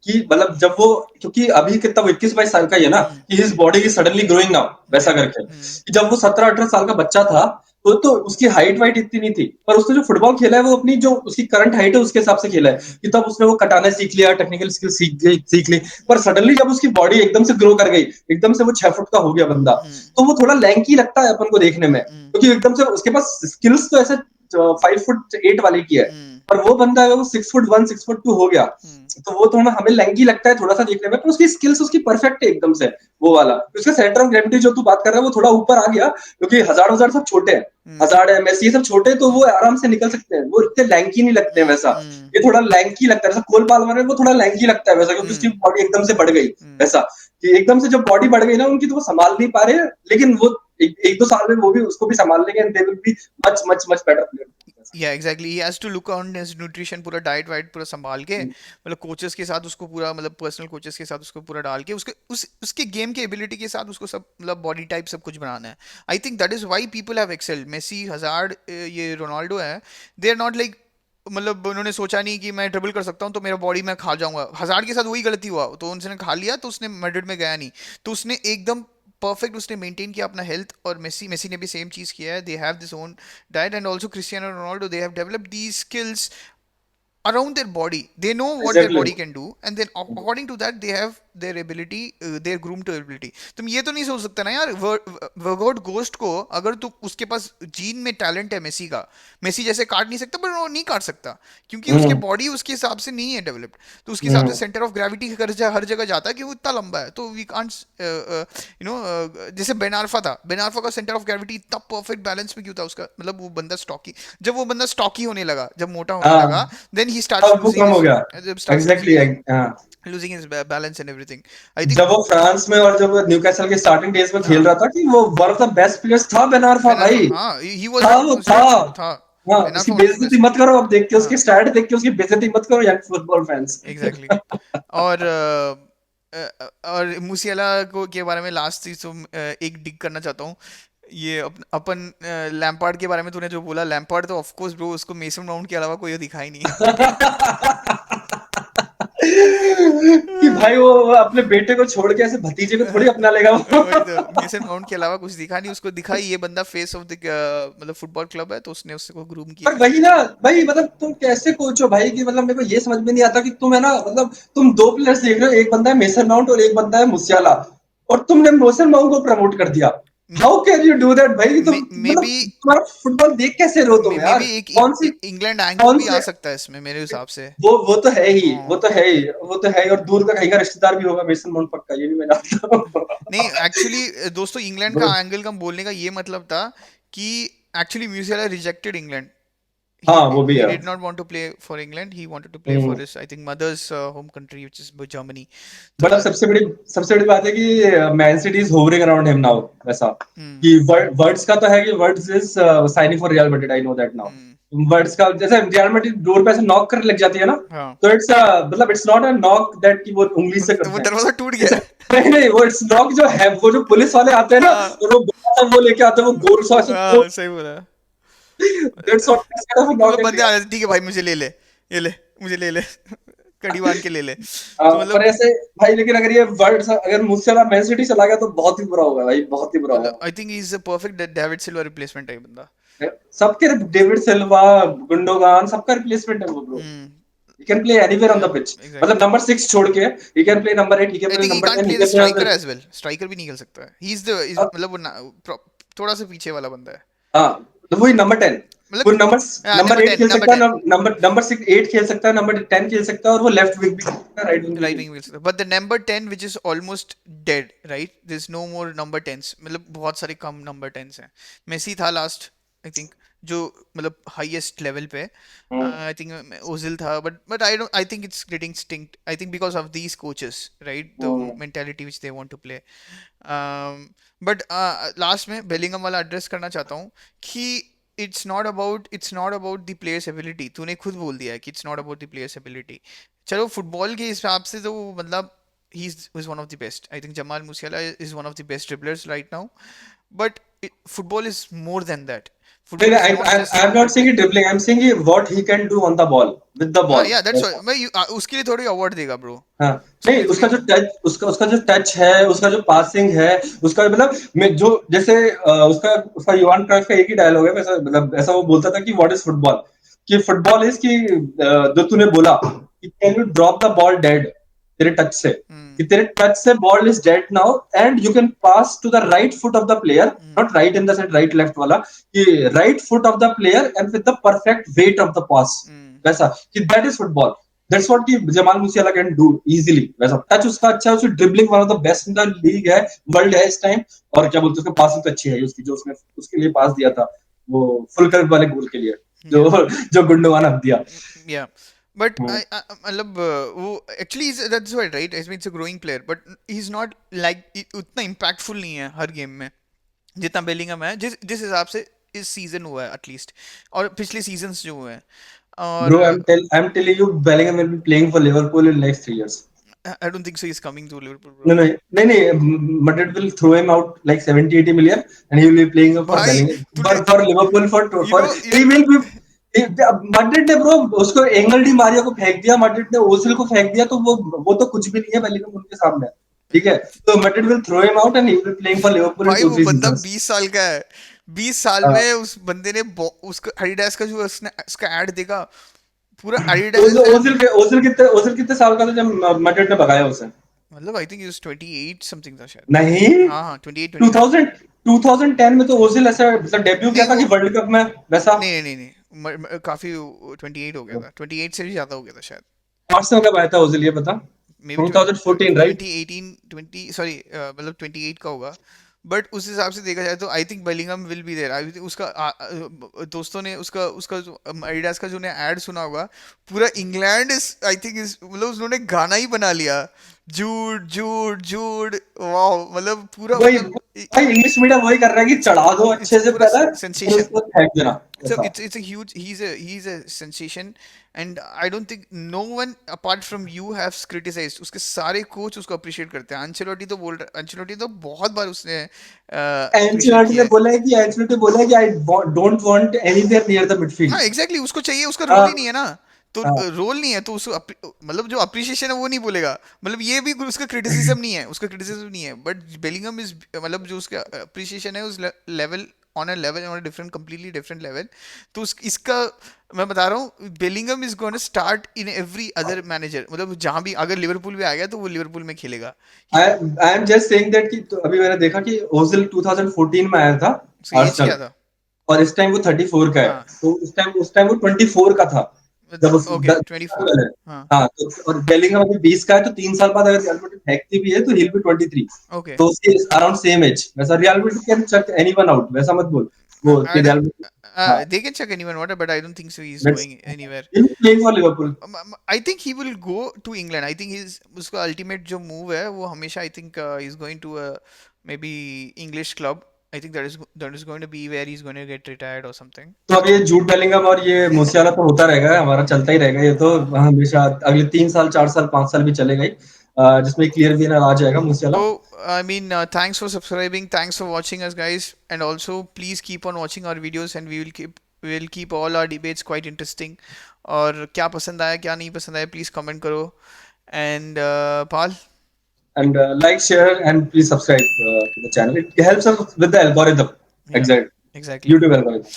कि मतलब जब वो, क्योंकि अभी कितना वो 21-22 साल का ही है ना, हम्म कि his body is suddenly growing now, वैसा करके हम्म कि जब वो 17-18 साल का बच्चा था, तो उसकी हाइट वाइट इतनी नहीं थी, पर उसने जो फुटबॉल खेला है वो अपनी जो उसकी करंट हाइट है उसके हिसाब से खेला है, कि तब उसने वो कटाना सीख लिया, टेक्निकल स्किल सीख ली। पर सडनली जब उसकी बॉडी एकदम से ग्रो कर गई, एकदम से वो 6 फुट का हो गया बंदा, हम्म तो वो थोड़ा लैंकी लगता है अपन को देखने में, हम्म क्योंकि एकदम से उसके पास स्किल्स तो ऐसे 5 फुट 8 वाले की है, हम्म पर वो बंदा अगर वो 6 फुट 1 6 फुट 2 हो गया, हम्म तो वो थोड़ा हमें लैंकी लगता है थोड़ा सा देखने में, पर उसकी स्किल्स उसकी परफेक्ट है एकदम से। वो वाला उसका सेंटर ऑफ ग्रेविटी जो तू बात कर रहा है वो थोड़ा ऊपर आ गया, क्योंकि हजार हजार सब छोटे हैं, हम्म हजार है मेसी, ये सब छोटे, तो वो आराम से निकल सकते हैं, वो इतने लैंकी नहीं लगते हैं वैसा। हम्म ये थोड़ा लैंकी लगता है, जैसा कोल पाल्मर है वो थोड़ा लैंकी लगता है वैसा, क्योंकि उसकी हम्म बॉडी एकदम से बढ़ गई हम्म वैसा, कि एकदम से जब बॉडी बढ़ गई ना उनकी, तो वो संभाल नहीं पा रहे, लेकिन वो एक दो साल में वो भी उसको भी संभाल लेंगे, and they will be much much much better player. Yeah exactly, he has to look on his nutrition, पूरा डाइट वाइट पूरा संभाल के, मतलब कोचेस के साथ उसको पूरा, मतलब पर्सनल कोचेस के साथ उसको पूरा डाल के, उसके उसके गेम के एबिलिटी के साथ उसको सब, मतलब बॉडी टाइप सब कुछ बनाना है. I think that is why people have excelled. Messi, Hazard, ये रोनाल्डो है, दे आर नॉट लाइक, मतलब उन्होंने सोचा नहीं कि मैं ड्रिबल कर सकता हूँ तो मेरा बॉडी में खा जाऊंगा. हजार्ड के साथ वही गलती हुआ, तो उनसे खा लिया तो उसने मैड्रिड में गया नहीं. तो उसने एकदम परफेक्ट उसने मेंटेन किया अपना हेल्थ. और मेसी ने भी सेम चीज किया है. They have this own diet. And also Cristiano Ronaldo, they have developed these skills around their body. They know what their exactly. body can do, and then according to that they have their ability, their groom to ability. तुम ये तो नहीं सोच सकते ना यार, वर्गआउट ghost को अगर तू उसके पास जीन में टैलेंट है मेसी का, मेसी जैसे काट नहीं सकता, पर वो नहीं काट सकता क्योंकि उसके हम्म. बॉडी उसके हिसाब से नहीं है डेवलप्ड. तो उसके हिसाब से हम्म. सेंटर ऑफ ग्रेविटी हर जगह जाता है कि वो इतना लंबा है. तो वी कांट, यू नो, जैसे बेनारफा था, बेनारफा का सेंटर ऑफ ग्रेविटी इतना परफेक्ट बैलेंस में क्यों था उसका, मतलब वो बंदा स्टॉकी, जब वो बंदा स्टॉकी होने लगा, जब मोटा होने लगा, हाँ, then he starts तब वो losing कम हो his, गया. starts exactly. हाँ. losing his balance and everything. I think. जब वो फ्रांस में और जब वो न्यूकासल के स्टार्टिंग डेज में खेल हाँ, रहा था कि वो one of the best players था बेनारफा Ben Arfa, भाई. हाँ, he was था one, वो उस था. टाइम था. हाँ, Ben उसकी Arfa was the बेइज्जती best. मत करो, अब देख के उसकी हाँ, स्टैट देख के उसकी बेइज्जती मत करो यंग फुटबॉल फैंस. exactly. और और मूसियाला को के बारे में लास्ट चीज तो एक डिग करना चाहता हूँ. ये अपन लैम्पार्ड के बारे में तूने जो बोला, लैम्पार्ड तो ऑफ कोर्स ब्रो, उसको मेसन माउंट के अलावा कोई दिखा ही नहीं कि भाई वो अपने बेटे को छोड़ के ऐसे भतीजे को थोड़ी अपना लेगा वो. वही तो, मेसन माउंट के अलावा कुछ दिखा नहीं उसको. दिखा ये बंदा फेस ऑफ द, मतलब फुटबॉल क्लब है, तो उसने उसको ग्रूम पर किया. वही ना भाई, मतलब तुम कैसे कोच हो भाई, कि मतलब मेरे को ये समझ में नहीं आता कि तुम है ना, मतलब तुम दो प्लेयर्स देख रहे हो, एक बंदा है मेसन माउंट और एक बंदा है मुसियाला, और तुमने मेसन माउंट को प्रमोट कर दिया. How can you do that भाई? तुम मे मतलब बी, तुम्हारा फुटबॉल देख कैसे रहे हो तुम मे यार? बी एक कौन सी, इंग्लैंड एंगल कौन भी आ से, सकता है इसमें मेरे हिसाब से. वो तो है ही, वो हाँ. तो है ही, वो तो है ही, और दूर का कहीं का रिश्तेदार भी होगा मेसन माउंट पक्का, ये भी मैं जानता नहीं, हूँ. एक्चुअली दोस्तों, इंग्लैंड का एंगल का बोलने का ये मतलब था कि एक्चुअली म्यूजियाला रिजेक्टेड इंग्लैंड. हाँ, वो भी He है. did not want to play for England. He wanted to play for hmm. his, I think, mother's home country, which is Germany. तो बट अब सबसे बड़ी बात है कि man city is hovering around him now. ऐसा हम्म. कि वर्ड्स का तो है कि words is signing for real Madrid, I know that now. Hmm. Words का जैसे रियल मैड्रिड डोर पे ऐसे नॉक करने लग जाती है ना, हाँ, तो इट्स मतलब it's not a knock that कि वो उंगली से तो वो करते हैं. दरवाजा टूट इट्स गया. नहीं नहीं, वो इट्स नॉक जो है, वो जो पुलिस वाले आते हैं ना, हाँ, और वो बड़ा सा वो लेके आते हैं, वो गोल सा, वो हाँ, सही बोला. That's what kind of knock मतलब इन बंदे आ रियल. जाते, ठीक है भाई, मुझे ले ले, ये ले, मुझे ले ले कड़ी बांध के ले ले. तो पर मतलब, ऐसे भाई, लेकिन अगर ये वर्ड्स अगर मुझसे मैन सिटी चला गया तो बहुत ही बुरा होगा भाई, बहुत ही बुरा होगा. I think is a perfect David Silva replacement है ये बंदा. सबके, डेविड सिल्वा, गुंडोगान, सबका रिप्लेसमेंट है वो bro. Hmm. He can play anywhere on या द पिच. एग्जैक्टली. मतलब नंबर 6 छोड़ के he can play number 8, he can I play think he number can't 10, he play the can play. Striker as well. Striker भी नहीं खेल सकता है. ही is the, मतलब वो थोड़ा सा पीछे वाला बंदा है. हाँ, तो वही नंबर 10. मतलब वो नंबर नंबर नंबर 8 टेन, खेल नंबर सकता है, 10. नंबर 6 8 खेल सकता है, नंबर 10 खेल सकता है, और वो लेफ्ट विंग भी खेल सकता है, राइट विंग भी राइट खेल विंग मिल सकता सकता है, but the number 10 which is almost dead, right, there is no more number 10s. मतलब बहुत सारे कम नंबर 10s हैं. मेसी था लास्ट, आई थिंक, जो मतलब हाईएस्ट लेवल पे. है. आई थिंक ओजिल था, but I don't, I think it's getting extinct, I think because of these coaches, right, the hmm. Mentality which they want to play. But last में Bellingham वाला address करना चाहता हूँ कि it's not about the players ability. तूने खुद बोल दिया है कि it's not about the players ability. चलो फुटबॉल के हिसाब से तो मतलब he is one of the best. I think Jamal Musiala is one of the best dribblers right now. But football is more than that. नहीं, football is not just I am about not saying dribbling. dribbling. I'm saying what he can do on the ball, with the हाँ, ball. या that's मैं उसके लिए थोड़ी award देगा bro. हाँ. उसके नहीं, लिए थोड़ी. उसका उसका जो टच है, उसका जो पासिंग है, उसका मतलब मैं जो जैसे उसका उसका युवान क्राइफ का एक ही डायलॉग है वैसा, मतलब ऐसा वो बोलता था कि व्हाट इज फुटबॉल, कि फुटबॉल इज कि जो तूने बोला कि can you drop the ball dead, तेरे टच से, हम्म. कि तेरे टच से ball is dead now, and you can pass to the right foot of the player, hmm. Not right in the sense right left वाला, कि right foot of the player and with the perfect weight of the pass. Hmm. वैसा कि that is football. That's what कि Jamal Musiala can do easily. वैसा touch उसका अच्छा है, उसकी dribbling one of the best in the league है, world है इस टाइम. और क्या बोलते हैं, उसका पासिंग तो अच्छी है उसकी, जो उसने उसके लिए पास दिया था वो फुल कर्व वाले गोल के लिए, या. जो जो गुंडोगान हक दिया. या. बट हम्म. मतलब वो actually that's why, right, it's a growing player, but he is not like, उतना इम्पैक्टफुल नहीं है हर गेम में जितना बेलिंगम है. जिस जिस हिसाब से इस सीजन हुआ है एटलीस्ट, और पिछले सीजन्स जो हुए हैं। और Bro, I'm telling you, Bellingham will be playing for Liverpool in next 3 years. I don't think so is coming to Liverpool No, bro. no, no, no. Madrid will throw him out like 70, 80 million, and he will be playing for भाई Bellingham तूने for Liverpool you for know he will be. Madrid ने bro उसको Angel Di Maria को फेंक दिया, Madrid ने Ozil को फेंक दिया, तो वो तो कुछ भी नहीं है बेलिंगम उनके सामने। ठीक है, तो Madrid will throw him out and he will playing for Liverpool in भाई टू वो थ्री बंदा सीजंस। 20 साल का है। 20 साल में उस बंदे ने उसका एडिडास का जो उसने उसका एड देखा, पूरा एडिडास एंड ओजिल कितने साल का था जब मैड्रिड ने भगाया उसे? मतलब आई थिंक इज 28 समथिंग था शायद। नहीं, हाँ हाँ 28 29। 2000 2010 में तो ओजिल ऐसा मतलब डेब्यू किया नहीं था वो कि वर्ल्ड कप में वैसा। नहीं नहीं नहीं, काफी 28 हो गया था, 28 से भी ज्यादा हो गया था शायद। आर्सेनल कब आया था ओजिल, ये बता? May be 2014 right? 2018 20 सॉरी मतलब 28 का होगा। बट उस हिसाब से देखा जाए तो I think Bellingham will be there. I think उसका दोस्तों ने उसका उसका जो एडिडास का जो ने ऐड सुना होगा, पूरा England is I think is मतलब उन्होंने गाना ही बना लिया, जूड जूड जूड। वाह मतलब पूरा वही मतलब भाई, इंग्लिश मीडियम वही कर रहा है कि चढ़ा दो इट्स अच्छे से पूरा पहले, फिर सेंसेशन। उसको फेंक देना So ऐसा। it's a huge he's a sensation, and I don't think no one apart from you has criticized। उसके सारे कोच उसको अप्रिशिएट करते हैं। अंचेलोटी तो बोल रहा, अंचेलोटी तो बहुत बार उसने अप्रिशिएट एंचेलोटी किया ने है। बोला है कि आई don't want anywhere near the हाँ मिडफील्ड। एग्जैक्टली exactly, उसको चाहिए, उसका रोल हाँ ही नहीं है ना। तो हाँ रोल नहीं है तो उसको मतलब जो अप्रिशिएशन है वो नहीं बोलेगा। मतलब ये भी उसका क्रिटिसिज्म नहीं है, उसका क्रिटिसिज्म नहीं है, बट बेलिंगम इज मतलब जो उसका अप्रिशिएशन है उस level, on a different completely different level. तो इसका मैं बता रहा हूँ Bellingham is gonna start in every other manager, मतलब जहां भी अगर लिवरपूल भी आ गया तो वो लिवरपूल में खेलेगा। I I am just saying that कि तो अभी मैंने देखा कि ओजिल 2014 में आया था उसकी एज आर्सेनल, क्या था? और इस टाइम वो 34 का है। हाँ तो उस टाइम वो 24 का था जब उस ओके 24। 10 साल पहले। हाँ हाँ तो और बेलिंगम अभी 20 का है, तो 3 साल बाद अगर रियल मैड्रिड फेंकती भी है तो हिल बी 23। ओके। तो उसके अराउंड सेम एज। वैसा Real Madrid can chuck anyone out, वैसा मत बोल वो कि I रियल don't, मैड्रिड। हाँ, they can check anyone water, but I don't think so he's let's going anywhere. Hill playing for Liverpool. I think he will go to England. I think his उसका ultimate जो move है वो हमेशा I think he's going to a maybe English club. I think that is going to be where he's going to get retired or something. तो अब ये Jude Bellingham और ये मूसियाला तो होता रहेगा, हमारा चलता ही रहेगा ये तो हाँ हमेशा। अगले 3 साल 4 साल 5 साल भी चलेगा ही, जिसमें क्लियर भी ना आ जाएगा मूसियाला। So, I mean, thanks for subscribing, thanks for watching us, guys, and also please keep on watching our videos, and we will keep all our debates quite interesting. और क्या पसंद आया क्या नहीं पसंद आया प्लीज कमेंट करो। And Pal. And like, share, and please subscribe to the channel. It helps us with the algorithm. Yeah, Exactly. exactly. YouTube algorithm.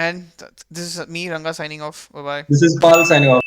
And this is me, Ranga, signing off. Bye bye. This is Paul signing off.